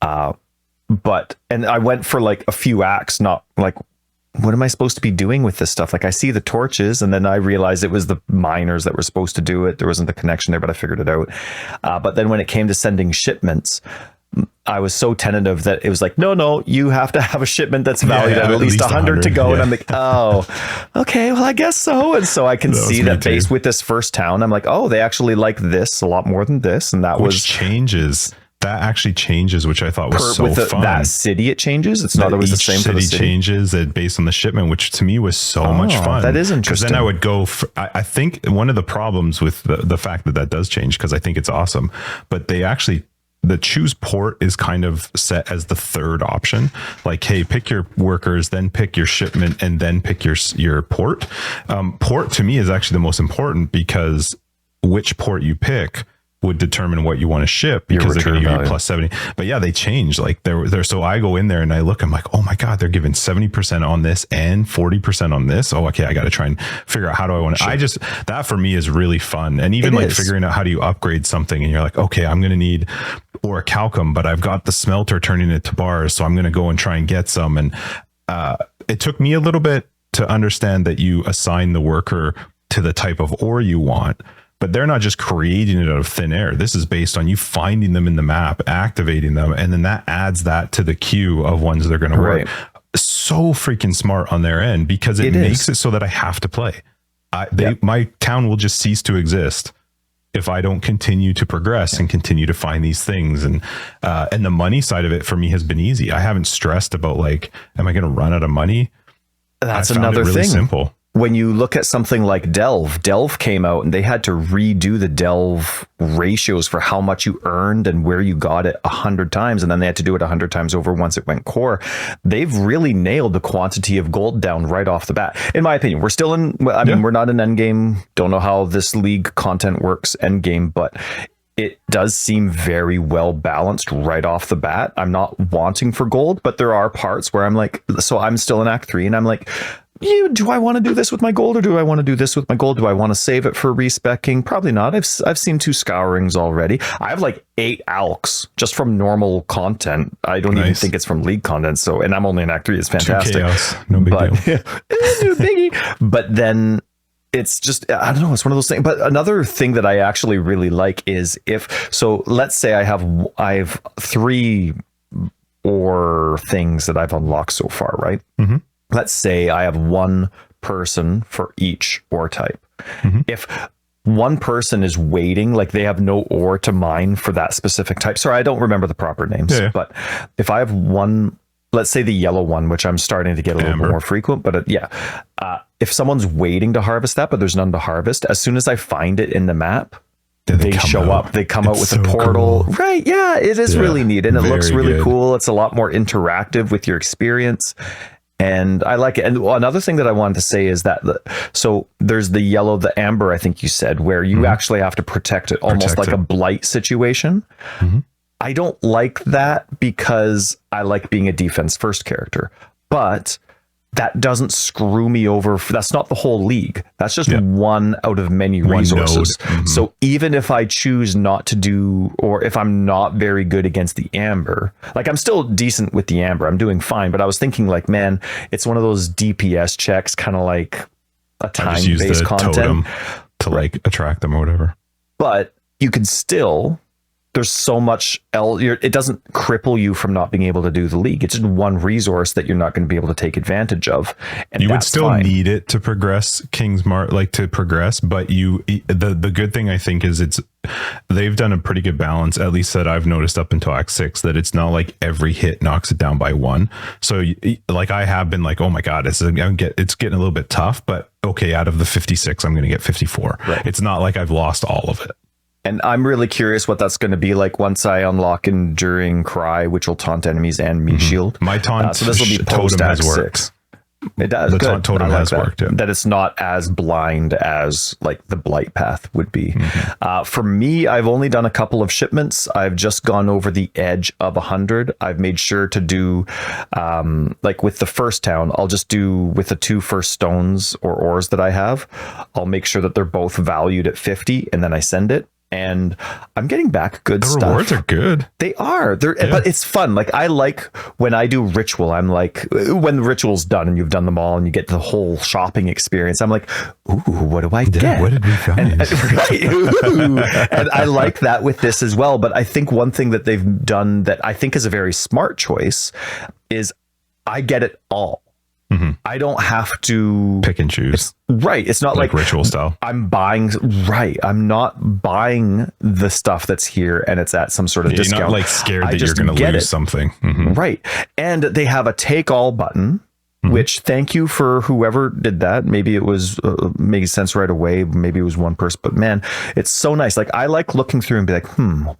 S2: And I went for a few acts, not what am I supposed to be doing with this stuff? I see the torches, and then I realized it was the miners that were supposed to do it. There wasn't the connection there, but I figured it out. But then when it came to sending shipments, I was so tentative that it was like, no, you have to have a shipment that's valued at least 100 to go. Yeah. And I'm like, oh, okay, well, I guess so. And so I can see that based with this first town, I'm like, oh, they actually like this a lot more than this. And which
S1: changes. That actually changes, which I thought was so fun. That city, it changes. It's not always the same for the city. Changes it based on the shipment, which to me was so much fun.
S2: That is interesting.
S1: Because then I would go. I think one of the problems with the fact that does change, because I think it's awesome, but they actually the choose port is kind of set as the third option. Like, hey, pick your workers, then pick your shipment, and then pick your port. Port to me is actually the most important, because which port you pick would determine what you want to ship, because they're going to give you plus 70. But yeah, they change. Like they're so I go in there and I look, I'm like, oh my God, they're giving 70% on this and 40% on this. Oh, okay. I got to try and figure out how do I want to, that for me is really fun. And even figuring out how do you upgrade something, and you're like, okay, I'm going to need orichalcum, but I've got the smelter turning it to bars. So I'm going to go and try and get some. And it took me a little bit to understand that you assign the worker to the type of ore you want. But they're not just creating it out of thin air. This is based on you finding them in the map, activating them, and then that adds that to the queue of ones that are going to work. So freaking smart on their end, because it makes it so that I have to play. My town will just cease to exist if I don't continue to progress and continue to find these things. And the money side of it for me has been easy. I haven't stressed about like, am I going to run out of money?
S2: That's another thing.
S1: Simple.
S2: When you look at something like Delve came out and they had to redo the Delve ratios for how much you earned and where you got it 100 times. And then they had to do it 100 times over once it went core. They've really nailed the quantity of gold down right off the bat. In my opinion, we're still in, I mean, we're not in endgame. Don't know how this league content works endgame, but it does seem very well balanced right off the bat. I'm not wanting for gold, but there are parts where I'm like, so I'm still in Act 3 and I'm like, do I want to do this with my gold, or do I want to do this with my gold? Do I want to save it for respecking? Probably not. I've seen 2 scourings already. I have like 8 alks just from normal content. I don't even think it's from league content. So, and I'm only in Act 3. It's fantastic.
S1: 2 chaos. No big deal.
S2: No biggie. But then it's just, I don't know, it's one of those things. But another thing that I actually really like is let's say I have 3 ore things that I've unlocked so far, right? Mm-hmm. Let's say I have 1 person for each ore type. Mm-hmm. If one person is waiting, like they have no ore to mine for that specific type. Sorry, I don't remember the proper names, but if I have one, let's say the yellow one, which I'm starting to get a little bit more frequent, but if someone's waiting to harvest that, but there's none to harvest, as soon as I find it in the map, they show up. They come out with a portal. Cool. Right. Yeah, it is really neat. And it looks really cool. It's a lot more interactive with your experience. And I like it. And another thing that I wanted to say is that so there's the yellow, the amber, I think you said, where you actually have to protect it, almost like a blight situation. Mm-hmm. I don't like that because I like being a defense first character, but that doesn't screw me over. That's not the whole league. That's just one out of many resources. Mm-hmm. So even if I choose not to do, or if I'm not very good against the amber, like I'm still decent with the amber, I'm doing fine. But I was thinking like, man, it's one of those DPS checks, kind of like a time-based content
S1: to like attract them or whatever.
S2: But you could still, there's so much it doesn't cripple you from not being able to do the league. It's just one resource that you're not going to be able to take advantage of. And
S1: you would still need it to progress to progress. But the good thing I think is they've done a pretty good balance, at least that I've noticed up until Act 6, that it's not like every hit knocks it down by 1. So like I have been like, oh my God, it's getting a little bit tough, but okay, out of the 56, I'm going to get 54. Right. It's not like I've lost all of it.
S2: And I'm really curious what that's going to be like once I unlock Enduring Cry, which will taunt enemies and me shield.
S1: My taunt so this will be post
S2: Act 6. It does.
S1: The taunt totem has worked. Yeah.
S2: That it's not as blind as like the Blight Path would be. Mm-hmm. For me, I've only done a couple of shipments. I've just gone over the edge of 100. I've made sure to do, like with the first town, I'll just do with the 2 first stones or ores that I have. I'll make sure that they're both valued at 50, and then I send it. And I'm getting back good stuff.
S1: The rewards are good.
S2: They are. But it's fun. Like I like when I do ritual, I'm like, when the ritual's done and you've done them all and you get the whole shopping experience, I'm like, ooh, what do I get?
S1: What did we find?
S2: And I like that with this as well. But I think one thing that they've done that I think is a very smart choice is I get it all. Mm-hmm. I don't have to
S1: pick and choose.
S2: It's not like
S1: ritual style.
S2: I'm not buying the stuff that's here and it's at some sort of discount.
S1: You're not like scared that you're going to lose something. Mm-hmm.
S2: Right. And they have a take all button. which thank you for whoever did that. Maybe it was making sense right away. Maybe it was one person, but man, it's so nice. Like I like looking through and be like,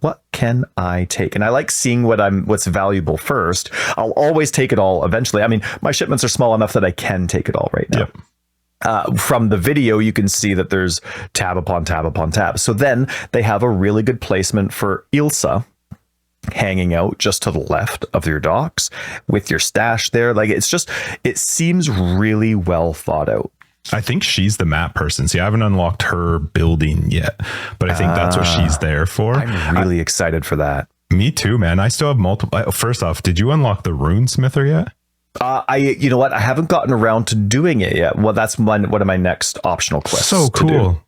S2: what can I take? And I like seeing what's valuable first. I'll always take it all eventually. I mean, my shipments are small enough that I can take it all right now. Yep. From the video, you can see that there's tab upon tab upon tab. So then they have a really good placement for Ilsa hanging out just to the left of your docks with your stash there. Like it seems really well thought out.
S1: I think she's the map person. See, I haven't unlocked her building yet, but I think that's what she's there for.
S2: I'm really excited for that.
S1: Me too, man. I still have multiple. First off, did you unlock the runesmither yet?
S2: You know what? I haven't gotten around to doing it yet. Well, that's one of my next optional quests.
S1: So cool.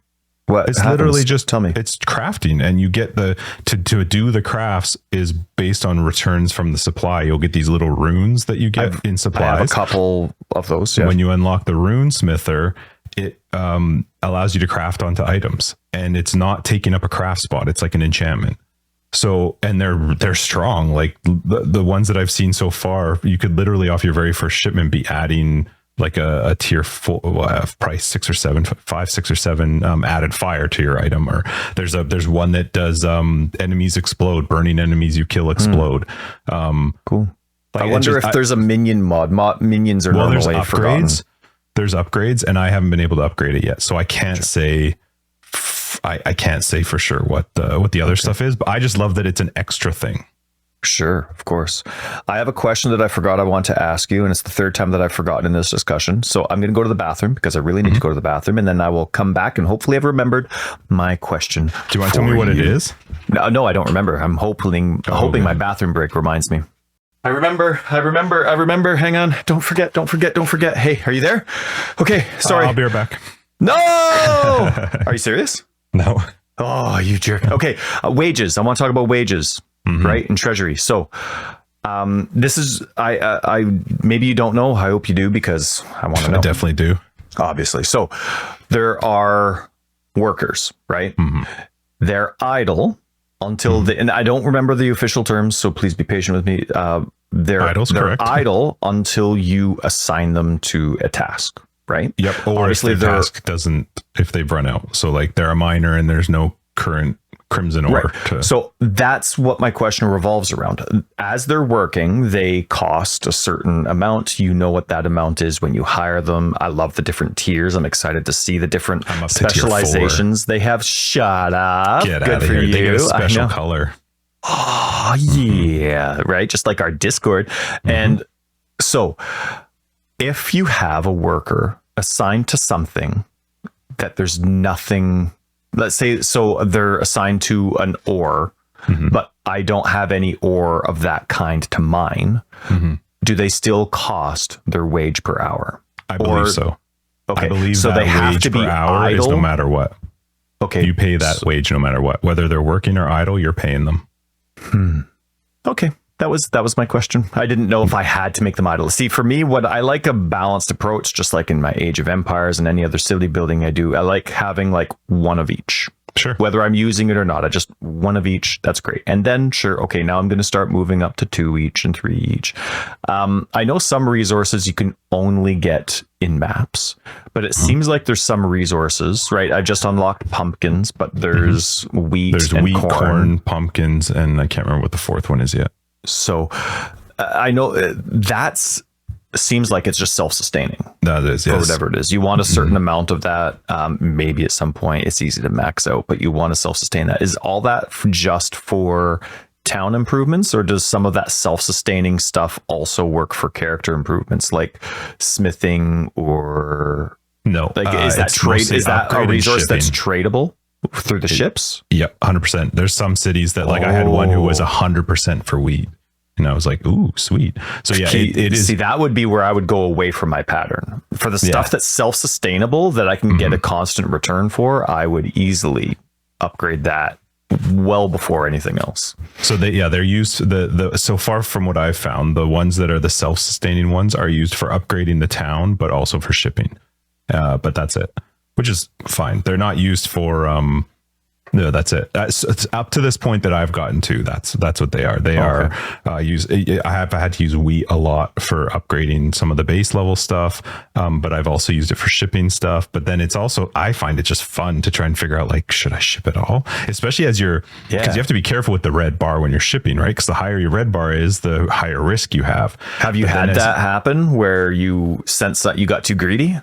S2: What
S1: it's
S2: happens?
S1: Literally just
S2: tell me.
S1: It's crafting, and you get to do the crafts is based on returns from the supply. You'll get these little runes that you get in supplies.
S2: I have a couple of those. Yeah.
S1: When you unlock the runesmither, it allows you to craft onto items, and it's not taking up a craft spot. It's like an enchantment. So, and they're strong. Like the ones that I've seen so far, you could literally off your very first shipment be adding like a tier 4 price 6 or 7, 5, 6 or 7 added fire to your item. Or there's one that does enemies explode, burning enemies you kill explode.
S2: Cool.
S1: Like
S2: I wonder if there's a minion mod. Minions are normally forgotten.
S1: There's upgrades, and I haven't been able to upgrade it yet, so I can't say. I can't say for sure what the other stuff is, but I just love that it's an extra thing.
S2: Sure, of course. I have a question that I forgot I want to ask you, and it's the third time that I've forgotten in this discussion. So I'm going to go to the bathroom because I really need to go to the bathroom, and then I will come back and hopefully I've remember my question.
S1: Do you want to tell me what it is?
S2: No, I don't remember. I'm hoping my bathroom break reminds me. I remember. Hang on. Don't forget. Hey, are you there? Okay, sorry.
S1: I'll be right back.
S2: No! Are you serious?
S1: No.
S2: Oh, you jerk. Okay, wages. I want to talk about wages, right? And treasury. So, this is I maybe you don't know. I hope you do because I want to know.
S1: I definitely do.
S2: Obviously. So, there are workers, right? They're idle until and I don't remember the official terms, so please be patient with me. They're idle until you assign them to a task. Right.
S1: Yep. Or obviously if the task doesn't, if they've run out. So like they're a miner and there's no current crimson ore.
S2: Right. So that's what my question revolves around. As they're working, they cost a certain amount. You know what that amount is when you hire them. I love the different tiers. I'm excited to see the different specializations they have. Shut up.
S1: Get out of here. They get a special color.
S2: Oh, yeah. Right. Just like our Discord. And so if you have a worker assigned to something that there's nothing, let's say, so they're assigned to an ore, but I don't have any ore of that kind to mine, do they still cost their wage per hour?
S1: I believe so.
S2: Okay.
S1: I believe
S2: so
S1: that
S2: they have
S1: wage
S2: to be
S1: per hour
S2: idle?
S1: is no matter what.
S2: Okay.
S1: You pay that wage no matter what. Whether they're working or idle, you're paying them.
S2: Okay. That was my question. I didn't know if I had to make them idle. See, for me, what I like a balanced approach, just like in my Age of Empires and any other city building I do. I like having like one of each.
S1: Sure.
S2: Whether I'm using it or not, I just one of each. That's great. And then sure, okay, now I'm going to start moving up to 2 each and 3 each. I know some resources you can only get in maps, but it seems like there's some resources, right? I just unlocked pumpkins, but there's wheat.
S1: There's
S2: and
S1: wheat, corn, pumpkins, and I can't remember what the fourth one is yet.
S2: So I know that's seems like it's just self-sustaining.
S1: That is, yes.
S2: Or whatever it is. You want a certain amount of that. Maybe at some point it's easy to max out, but you want to self-sustain that. Is all that just for town improvements, or does some of that self-sustaining stuff also work for character improvements like smithing or
S1: no?
S2: Like is that trade? Is that a resource that's tradable through the ships?
S1: Yep, 100%. There's some cities that like I had one who was 100% for wheat, and I was like, ooh, sweet. So yeah, it is.
S2: See, that would be where I would go away from my pattern for the stuff that's self-sustainable that I can get a constant return for. I would easily upgrade that well before anything else.
S1: So they're used so far from what I've found, the ones that are the self-sustaining ones are used for upgrading the town, but also for shipping. But that's it, which is fine. They're not used for No, that's it. It's up to this point that I've gotten to. That's what they are. They are use. I have had to use wheat a lot for upgrading some of the base level stuff, but I've also used it for shipping stuff. But then it's also, I find it just fun to try and figure out, like, should I ship it all? Especially as because you have to be careful with the red bar when you're shipping, right? Because the higher your red bar is, the higher risk you have.
S2: Have you had that happen where you sense that you got too greedy?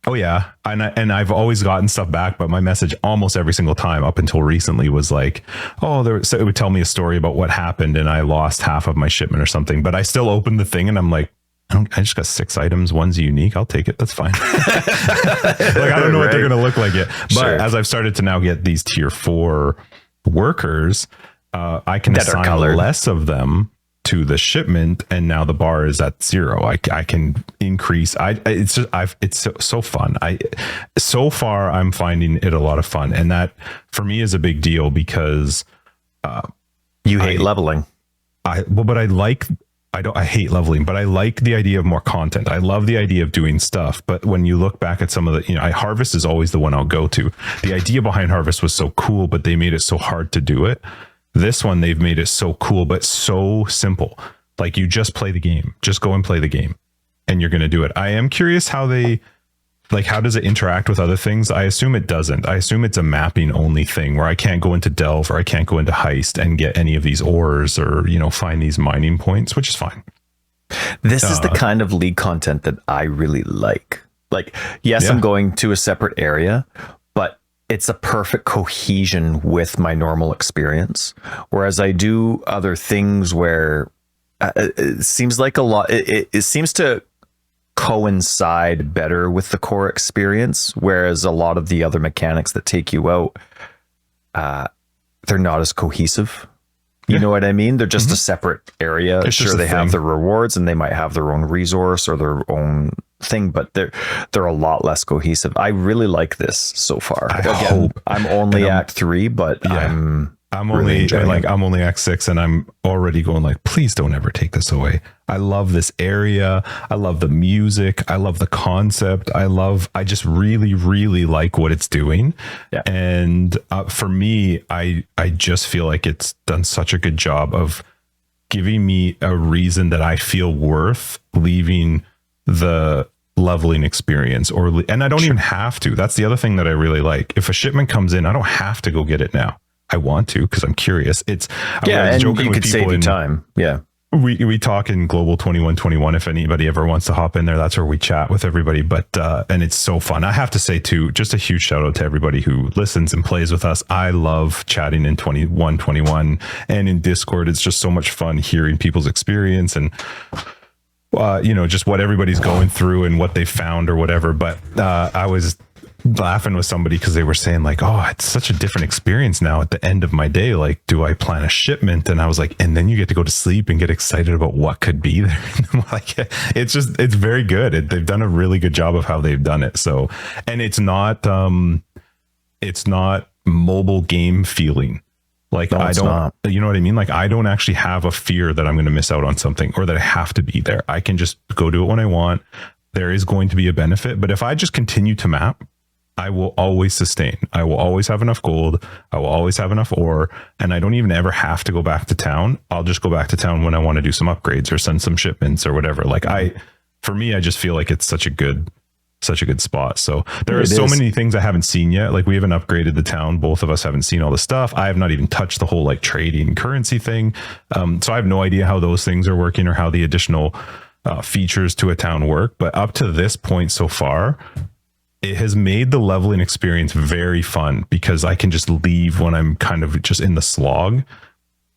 S1: Oh yeah, and I've always gotten stuff back, but my message almost every single time up until recently was like, so it would tell me a story about what happened and I lost half of my shipment or something, but I still opened the thing and I'm like, I just got 6 items, one's unique, I'll take it, that's fine. Like, I don't know what they're gonna look like yet, but as I've started to now get these tier 4 workers, I can assign less of them to the shipment, and now the bar is at 0. I can increase. It's so fun. So far I'm finding it a lot of fun, and that for me is a big deal because
S2: you hate leveling.
S1: I hate leveling, but I like the idea of more content. I love the idea of doing stuff, but when you look back at some of the, Harvest is always the one I'll go to. The idea behind Harvest was so cool, but they made it so hard to do it. This one, they've made it so cool, but so simple. Like, you just play the game. Just go and play the game, and you're going to do it. I am curious how does it interact with other things? I assume it doesn't. I assume it's a mapping only thing where I can't go into Delve or I can't go into Heist and get any of these ores or, find these mining points, which is fine.
S2: This is the kind of League content that I really like. Like, yes, I'm going to a separate area, but it's a perfect cohesion with my normal experience. Whereas I do other things where it seems like a lot, it seems to coincide better with the core experience. Whereas a lot of the other mechanics that take you out, they're not as cohesive. You know what I mean? They're just a separate area. Sure, they have the rewards and they might have their own resource or their own thing, but they're a lot less cohesive. I really like this so far. I'm only Act 3, but I'm
S1: only Act 6, and I'm already going like, please don't ever take this away. I love this area. I love the music. I love the concept. I just really, really like what it's doing. Yeah. And for me, I just feel like it's done such a good job of giving me a reason that I feel worth leaving the leveling experience, and I don't even have to. That's the other thing that I really like. If a shipment comes in, I don't have to go get it now. I want to because I'm curious. I was joking you could save you time. Yeah. We talk in Global 2121. If anybody ever wants to hop in there, that's where we chat with everybody. But and it's so fun. I have to say too, just a huge shout out to everybody who listens and plays with us. I love chatting in 2121 and in Discord. It's just so much fun hearing people's experience and just what everybody's going through and what they found or whatever. But I was laughing with somebody because they were saying like, oh, it's such a different experience now at the end of my day. Like, do I plan a shipment? And I was like, and then you get to go to sleep and get excited about what could be there. Like, it's very good. They've done a really good job of how they've done it. So, and it's not mobile game feeling. Like, no, I don't, you know what I mean? Like, I don't actually have a fear that I'm going to miss out on something or that I have to be there. I can just go do it when I want. There is going to be a benefit, but if I just continue to map, I will always sustain. I will always have enough gold. I will always have enough ore, and I don't even ever have to go back to town. I'll just go back to town when I want to do some upgrades or send some shipments or whatever. Like, for me, I just feel like it's such a good spot. So there are so many things I haven't seen yet. Like, we haven't upgraded the town. Both of us haven't seen all the stuff. I have not even touched the whole like trading currency thing. So I have no idea how those things are working or how the additional features to a town work. But up to this point so far, it has made the leveling experience very fun because I can just leave when I'm kind of just in the slog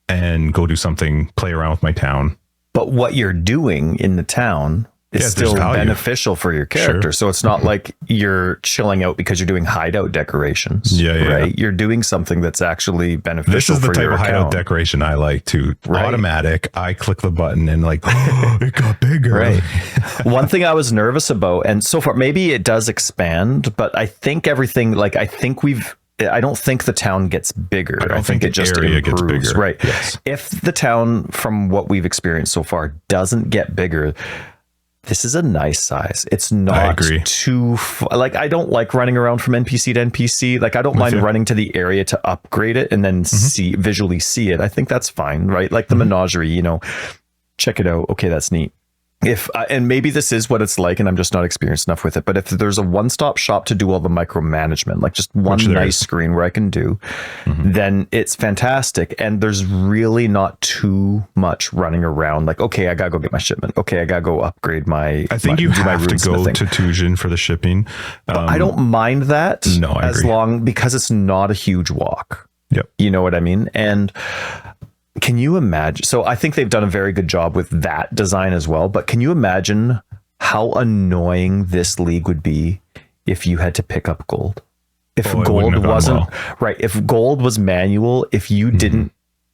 S1: and go do something, play around with my town.
S2: But what you're doing in the town is still beneficial for your character. Sure. So it's not like you're chilling out because you're doing hideout decorations. Right? You're doing something that's actually beneficial. This is the type of hideout
S1: decoration I like too. Right. Automatic. I click the button and like, oh, it got bigger.
S2: Right. One thing I was nervous about, and so far maybe it does expand, but I think everything, like, I don't think the town gets bigger.
S1: I think it just improves. Gets bigger.
S2: Right. Yes. If the town, from what we've experienced so far, doesn't get bigger, this is a nice size. It's
S1: I
S2: not
S1: agree.
S2: too like, I don't like running around from NPC to NPC. Like, I don't mind running to the area to upgrade it and then visually see it. I think that's fine, right? Like the menagerie, you know, check it out. Okay, that's neat. If and maybe this is what it's like, and I'm just not experienced enough with it. But if there's a one-stop shop to do all the micromanagement, like just one nice screen where I can do, then it's fantastic. And there's really not too much running around. Like, okay, I gotta go get my shipment. Okay, I gotta go upgrade my.
S1: I think you have to go to Tujin for the shipping.
S2: I don't mind that.
S1: No, I agree.
S2: Because it's not a huge walk.
S1: Yep.
S2: You know what I mean? And can you imagine? So I think they've done a very good job with that design as well. But can you imagine how annoying this league would be if you had to pick up gold? If gold wasn't right, if gold was manual, if you didn't,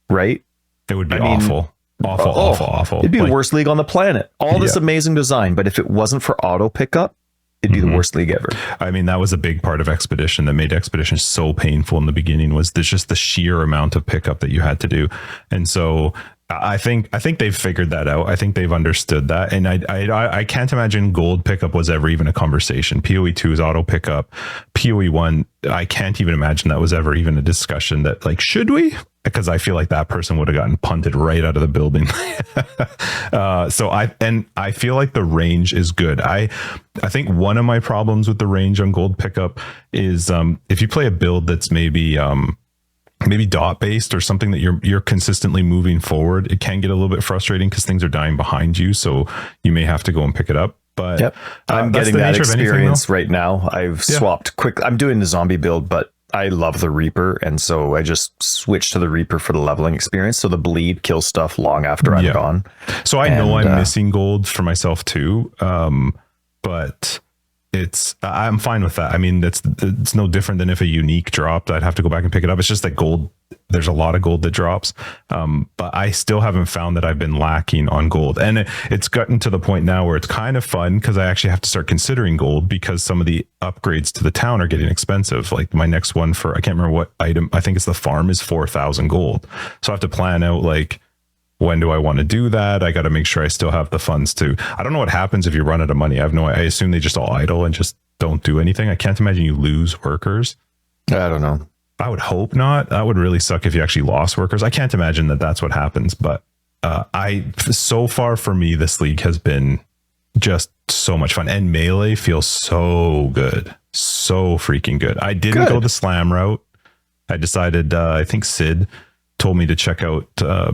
S2: right?
S1: It would be awful. Awful.
S2: It'd be the worst league on the planet. All this amazing design, but if it wasn't for auto pickup, it'd be the worst league ever.
S1: I mean, that was a big part of Expedition that made Expedition so painful in the beginning, was there's just the sheer amount of pickup that you had to do. And so I think they've figured that out. I think they've understood that. And I can't imagine gold pickup was ever even a conversation. PoE 2 is auto pickup. PoE 1, I can't even imagine that was ever even a discussion that, like, should we? Because I feel like that person would have gotten punted right out of the building. So I feel like the range is good. I think one of my problems with the range on gold pickup is if you play a build that's maybe dot based or something that you're consistently moving forward, it can get a little bit frustrating because things are dying behind you. So you may have to go and pick it up. But
S2: I'm getting that experience right now. I've swapped quick. I'm doing the zombie build, but I love the Reaper, and so I just switched to the Reaper for the leveling experience. So the bleed kills stuff long after I'm gone.
S1: So I know I'm missing gold for myself too, but I'm fine with that. I mean, it's no different than if a unique dropped. I'd have to go back and pick it up. It's just that gold. There's a lot of gold that drops, but I still haven't found that I've been lacking on gold. And it's gotten to the point now where it's kind of fun because I actually have to start considering gold because some of the upgrades to the town are getting expensive. Like my next one for, I can't remember what item, I think it's the farm, is 4,000 gold. So I have to plan out, like, when do I want to do that? I got to make sure I still have the funds to. I don't know what happens if you run out of money. I assume they just all idle and just don't do anything. I can't imagine you lose workers.
S2: I don't know.
S1: I would hope not. That would really suck if you actually lost workers. I can't imagine that that's what happens. But so far for me, this league has been just so much fun. And melee feels so good. So freaking good. I didn't go the slam route. I decided, I think Sid told me to check out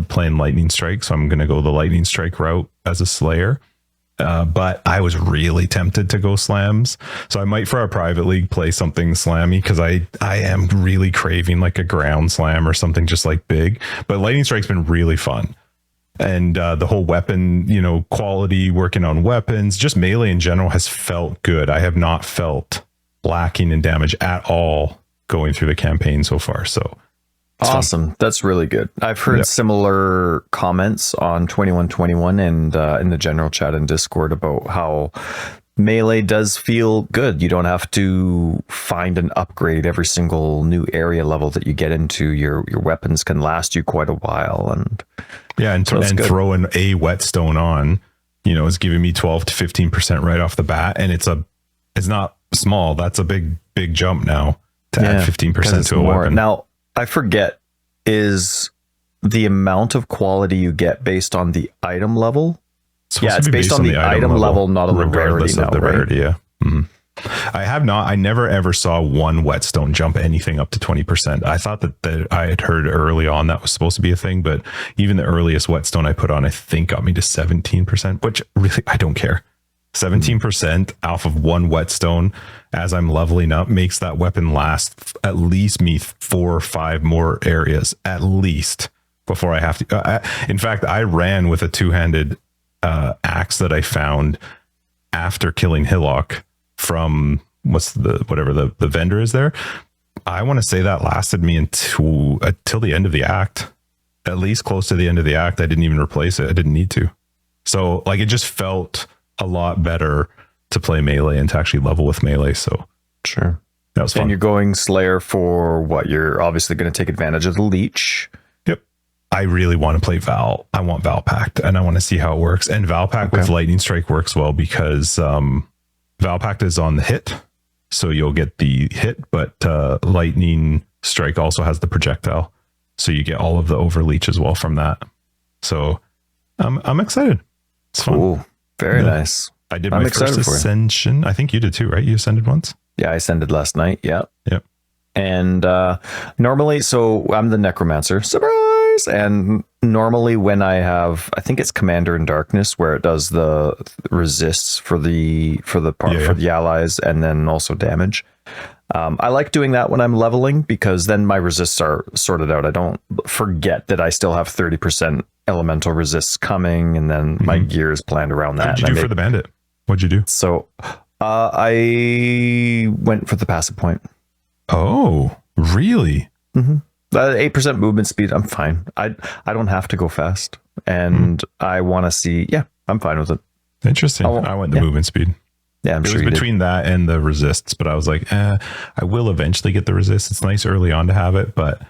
S1: playing lightning strike, so I'm going to go the lightning strike route as a slayer, but I was really tempted to go slams, so I might for our private league play something slammy because I am really craving like a ground slam or something just like big. But lightning strike's been really fun, and the whole weapon, you know, quality, working on weapons, just melee in general has felt good. I have not felt lacking in damage at all going through the campaign so far. So
S2: awesome. That's really good. I've heard similar comments on 2121 and in the general chat and Discord about how melee does feel good. You don't have to find an upgrade every single new area level that you get into. Your weapons can last you quite a while. And
S1: throwing a whetstone on, you know, is giving me 12 to 15% right off the bat. And it's not small. That's a big jump now to add 15% to a weapon.
S2: Now, I forget, is the amount of quality you get based on the item level? It's based on the item level, not on the rarity now, right?
S1: Rarity, yeah. Mm-hmm. I never ever saw one whetstone jump anything up to 20%. I thought that I had heard early on that was supposed to be a thing, but even the earliest whetstone I put on, I think got me to 17%, which really, I don't care. 17% off of one whetstone as I'm leveling up makes that weapon last at least me 4 or 5 more areas at least before I have to. In fact, I ran with a two-handed axe that I found after killing Hillock from whatever the vendor is there. I want to say that lasted me until the end of the act, at least close to the end of the act. I didn't even replace it. I didn't need to. So like it just felt a lot better to play melee and to actually level with melee. So
S2: sure,
S1: that was fun.
S2: And you're going Slayer for what? You're obviously going to take advantage of the leech.
S1: Yep. I really want to play Val. I want Val Pact, and I want to see how it works. And Val Pact with Lightning Strike works well because Val Pact is on the hit, so you'll get the hit, but Lightning Strike also has the projectile, so you get all of the overleach as well from that. So I'm excited. It's fun.
S2: Ooh, very nice.
S1: I did my first ascension. I think you did too, right? You ascended once?
S2: Yeah, I ascended last night. Yeah.
S1: Yep.
S2: And normally, so I'm the necromancer. Surprise! And normally when I have, I think it's Commander in Darkness where it does the resists for the allies and then also damage. I like doing that when I'm leveling because then my resists are sorted out. I don't forget that I still have 30% elemental resists coming, and then my gear is planned around that.
S1: What did you do for the bandit? What'd you do?
S2: So I went for the passive point.
S1: Oh, really?
S2: 8% movement speed. I'm fine. I don't have to go fast, and I want to see. Yeah, I'm fine with it.
S1: Interesting. I went the movement speed.
S2: Yeah,
S1: it was between that and the resists, but I was like, I will eventually get the resist. It's nice early on to have it, but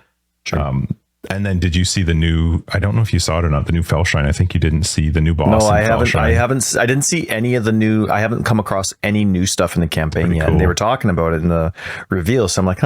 S1: and then did you see the new, I don't know if you saw it or not, the new Fell Shrine? I think you didn't see the new boss.
S2: No, I haven't. I didn't see any of the new, I haven't come across any new stuff in the campaign yet. Cool. And they were talking about it in the reveal. So I'm like,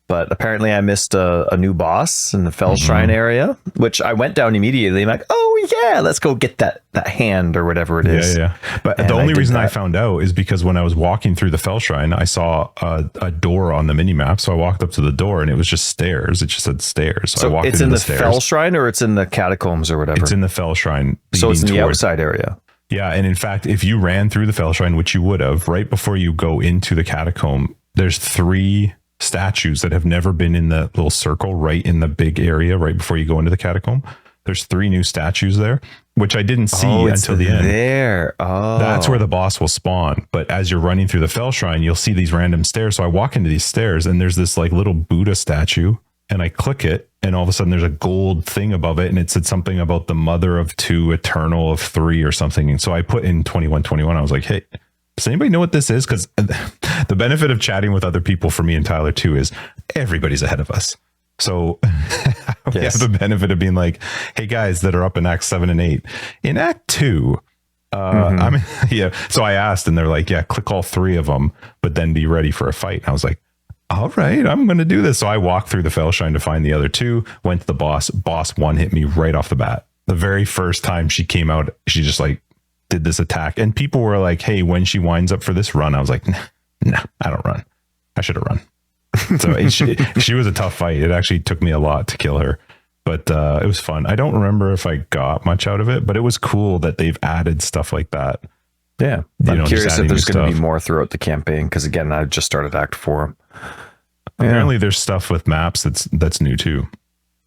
S2: but apparently I missed a new boss in the Fell Shrine area, which I went down immediately. I'm like, oh yeah, let's go get that hand or whatever it is.
S1: Yeah. But the only reason I found out is because when I was walking through the Fell Shrine, I saw a door on the mini map. So I walked up to the door and it was just stairs. It just said stairs. So I walked
S2: it's in the Fell Shrine or it's in the catacombs or whatever?
S1: It's in the Fell Shrine.
S2: So it's in the outside area.
S1: Yeah. And in fact, if you ran through the Fell Shrine, which you would have, right before you go into the catacomb, there's 3 statues that have never been in the little circle right in the big area right before you go into the catacomb. There's 3 new statues there, which I didn't see until the end. That's where the boss will spawn. But as you're running through the Fell Shrine, you'll see these random stairs. So I walk into these stairs and there's this like little Buddha statue, and I click it, and all of a sudden there's a gold thing above it, and it said something about the mother of 2, eternal of 3 or something. And so I put in 2121. I was like, hey, does anybody know what this is? Because the benefit of chatting with other people for me and Tyler too is everybody's ahead of us. So we have the benefit of being like, hey guys that are up in Act 7 and 8. In Act 2, so I asked and they're like, yeah, click all 3 of them, but then be ready for a fight. And I was like, all right, I'm going to do this. So I walked through the Fell Shrine to find the other 2, went to the boss. Boss 1 hit me right off the bat. The very first time she came out, she just like did this attack. And people were like, hey, when she winds up for this run, I was like, nah, I don't run. I should have run. So she was a tough fight. It actually took me a lot to kill her, but it was fun. I don't remember if I got much out of it, but it was cool that they've added stuff like that.
S2: Yeah. I'm curious if there's going to be more throughout the campaign, because again, I just started Act 4.
S1: Apparently there's stuff with maps that's new too.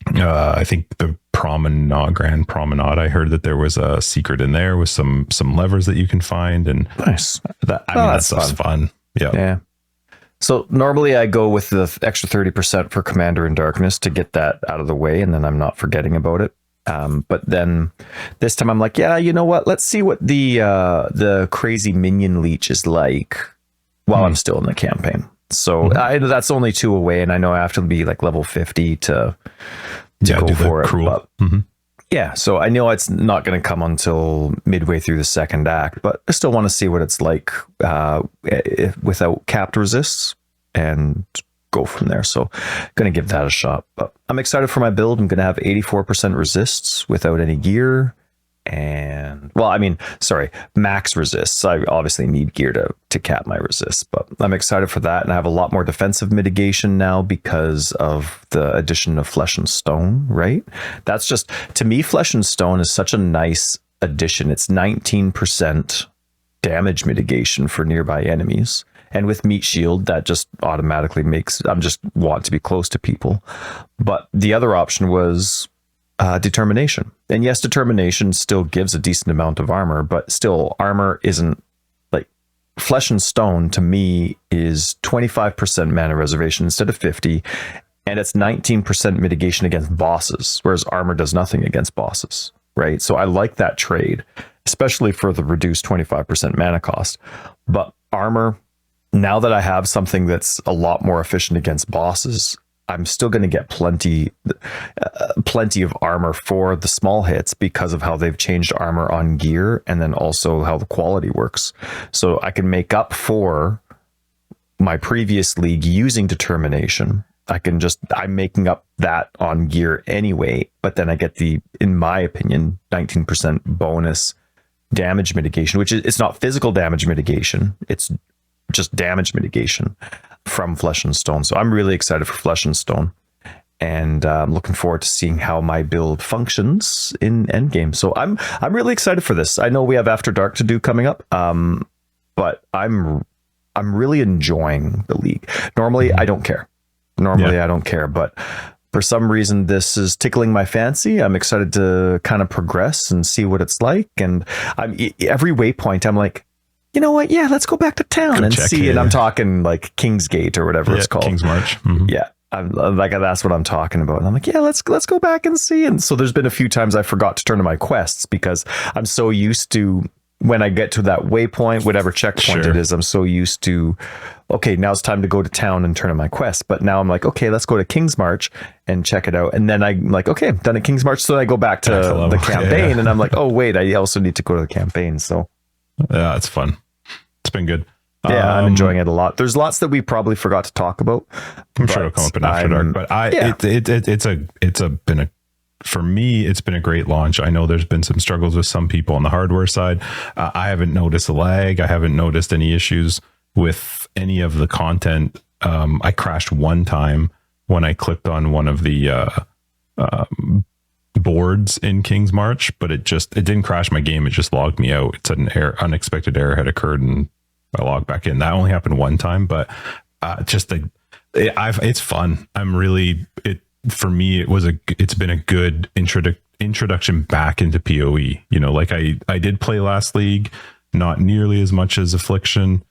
S1: I think the Grand Promenade, I heard that there was a secret in there with some levers that you can find, and
S2: nice.
S1: That stuff's fun. Yeah.
S2: So normally I go with the extra 30% for Commander in Darkness to get that out of the way, and then I'm not forgetting about it. But then this time I'm like, yeah, you know what? Let's see what the crazy minion leech is like while I'm still in the campaign. So that's only 2 away, and I know I have to be like level 50 to go for it. But, yeah, so I know it's not going to come until midway through the second act, but I still want to see what it's like without capped resists and go from there. So going to give that a shot. But I'm excited for my build. I'm going to have 84% resists without any gear. And max resists. I obviously need gear to cap my resists, but I'm excited for that. And I have a lot more defensive mitigation now because of the addition of Flesh and Stone, right? That's just, to me, Flesh and Stone is such a nice addition. It's 19% damage mitigation for nearby enemies. And with Meat Shield, that just automatically makes, I'm just want to be close to people. But the other option was Determination. And yes, Determination still gives a decent amount of armor, but still armor isn't like Flesh and Stone to me is 25% mana reservation instead of 50. And it's 19% mitigation against bosses, whereas armor does nothing against bosses, right? So I like that trade, especially for the reduced 25% mana cost. But armor, now that I have something that's a lot more efficient against bosses, I'm still going to get plenty of armor for the small hits because of how they've changed armor on gear, and then also how the quality works. So I can make up for my previous league using determination. I'm making up that on gear anyway, but then I get the, in my opinion, 19% bonus damage mitigation, which is, it's not physical damage mitigation, it's just damage mitigation from Flesh and Stone. So I'm really excited for Flesh and Stone, and I'm looking forward to seeing how my build functions in endgame. So I'm really excited for this. I know we have After Dark to do coming up, but I'm really enjoying the league. Normally I don't care. I don't care, but for some reason this is tickling my fancy. I'm excited to kind of progress and see what it's like. And every waypoint I'm like, you know what? Yeah, let's go back to town and see. And I'm talking like Kingsgate or whatever it's called.
S1: King's March.
S2: Yeah. I'm like, that's what I'm talking about. And I'm like, yeah, let's go back and see. And so there's been a few times I forgot to turn to my quests because I'm so used to, when I get to that waypoint, whatever checkpoint it is, I'm so used to, okay, now it's time to go to town and turn in my quest. But now I'm like, okay, let's go to King's March and check it out. And then I'm like, okay, I'm done at King's March. So then I go back to the campaign and I'm like, oh, wait, I also need to go to the campaign. So
S1: yeah, it's fun. It's been good.
S2: Yeah, I'm enjoying it a lot. There's lots that we probably forgot to talk about.
S1: I'm sure it'll come up in After Dark, but for me, it's been a great launch. I know there's been some struggles with some people on the hardware side. I haven't noticed a lag. I haven't noticed any issues with any of the content. I crashed one time when I clicked on one of the boards in King's March, but it didn't crash my game. It just logged me out. It said an unexpected error had occurred, and I logged back in. That only happened one time, but it's fun. For me, it's been a good introduction back into PoE. You know, like I did play last league, not nearly as much as Affliction.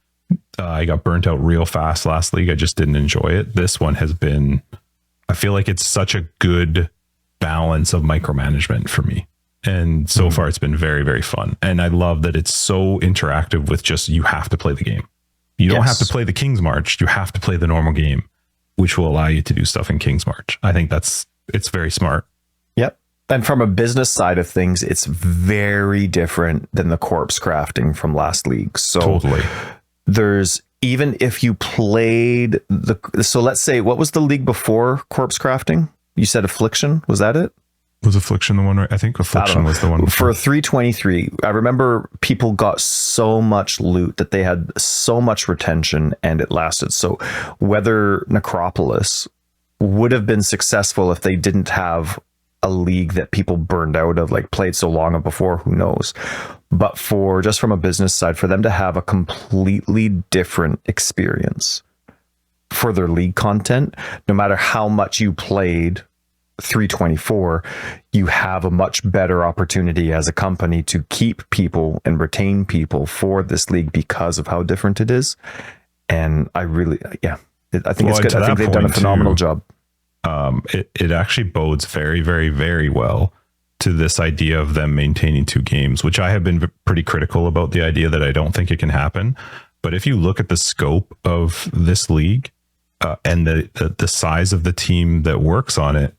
S1: I got burnt out real fast last league. I just didn't enjoy it. This one has been, I feel like it's such a good balance of micromanagement for me. And so far it's been very, very fun. And I love that it's so interactive with just, you have to play the game. You don't have to play the King's March. You have to play the normal game, which will allow you to do stuff in King's March. I think it's very smart.
S2: Yep. And from a business side of things, it's very different than the corpse crafting from last league. So
S1: totally.
S2: There's, even if you played so let's say, what was the league before corpse crafting? You said Affliction, was that it?
S1: Was Affliction the one, right? I think Affliction was the one
S2: before. For 3.23, I remember people got so much loot that they had so much retention and it lasted. So whether Necropolis would have been successful if they didn't have a league that people burned out of, like played so long before, who knows? But for just from a business side, for them to have a completely different experience for their league content, no matter how much you played 3.24, you have a much better opportunity as a company to keep people and retain people for this league because of how different it is. And I really, I think it's good. I think they've done a phenomenal job.
S1: It actually bodes very, very, very well to this idea of them maintaining two games, which I have been pretty critical about, the idea that I don't think it can happen. But if you look at the scope of this league and the size of the team that works on it,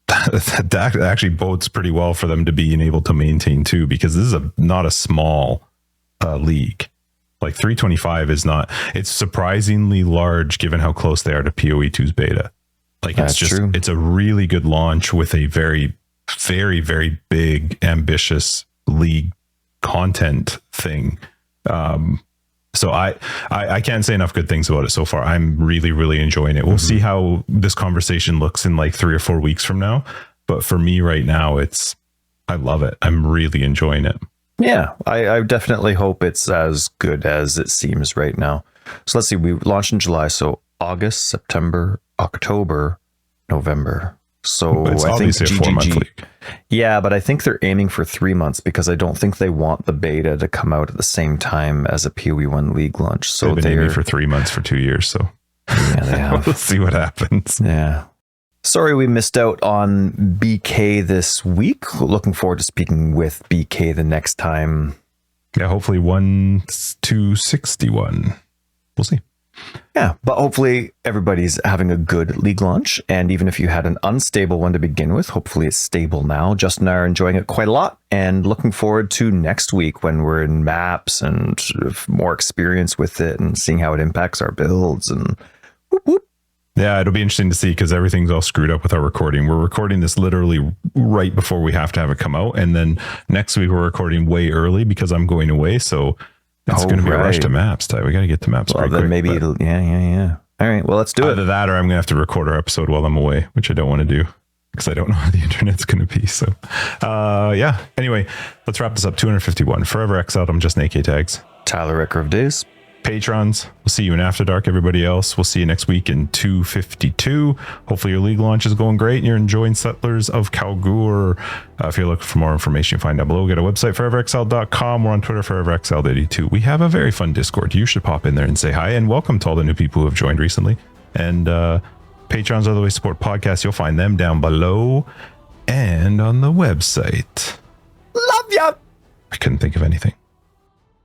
S1: that actually bodes pretty well for them to being able to maintain two, because this is not a small league. Like 3.25 is not, it's surprisingly large given how close they are to PoE 2's beta. Like it's true. It's a really good launch with a very, very, very big, ambitious league content thing. So I can't say enough good things about it so far. I'm really, really enjoying it. We'll see how this conversation looks in like 3 or 4 weeks from now. But for me right now, I love it. I'm really enjoying it.
S2: Yeah, I definitely hope it's as good as it seems right now. So let's see, we launched in July. So August, September, October, November. So
S1: it's
S2: I think
S1: obviously a 4-month league.
S2: Yeah, but I think they're aiming for 3 months because I don't think they want the beta to come out at the same time as a PoE 1 league launch. So
S1: they've been aiming for 3 months for 2 years. So
S2: yeah, they have.
S1: We'll see what happens.
S2: Yeah. Sorry we missed out on BK this week. Looking forward to speaking with BK the next time.
S1: Yeah, hopefully 1 to 61. We'll see.
S2: Yeah, but hopefully everybody's having a good league launch. And even if you had an unstable one to begin with, hopefully it's stable now. Justin and I are enjoying it quite a lot and looking forward to next week when we're in maps and sort of more experience with it and seeing how it impacts our builds and whoop, whoop.
S1: Yeah, it'll be interesting to see because everything's all screwed up with our recording. We're recording this literally right before we have to have it come out. And then next week we're recording way early because I'm going away. So it's going to be a rush to maps, Ty. We got to get to maps pretty quick.
S2: Maybe it'll, yeah. All right, well, let's do it.
S1: Either that or I'm going to have to record our episode while I'm away, which I don't want to do because I don't know how the internet's going to be. So, yeah. Anyway, let's wrap this up. 251. Forever Exiled. I'm just an AK Tags.
S2: Tyler Ricker of Days.
S1: Patrons, we'll see you in After Dark. Everybody else, we'll see you next week in 252. Hopefully your league launch is going great and you're enjoying Settlers of Kalguur. If you're looking for more information, find out below. Get a website, foreverexiled.com. We're on Twitter, foreverexiled82. We have a very fun Discord. You should pop in there and say hi, and welcome to all the new people who have joined recently. And Patrons are the way to support podcasts. You'll find them down below and on the website.
S2: Love ya.
S1: I couldn't think of anything.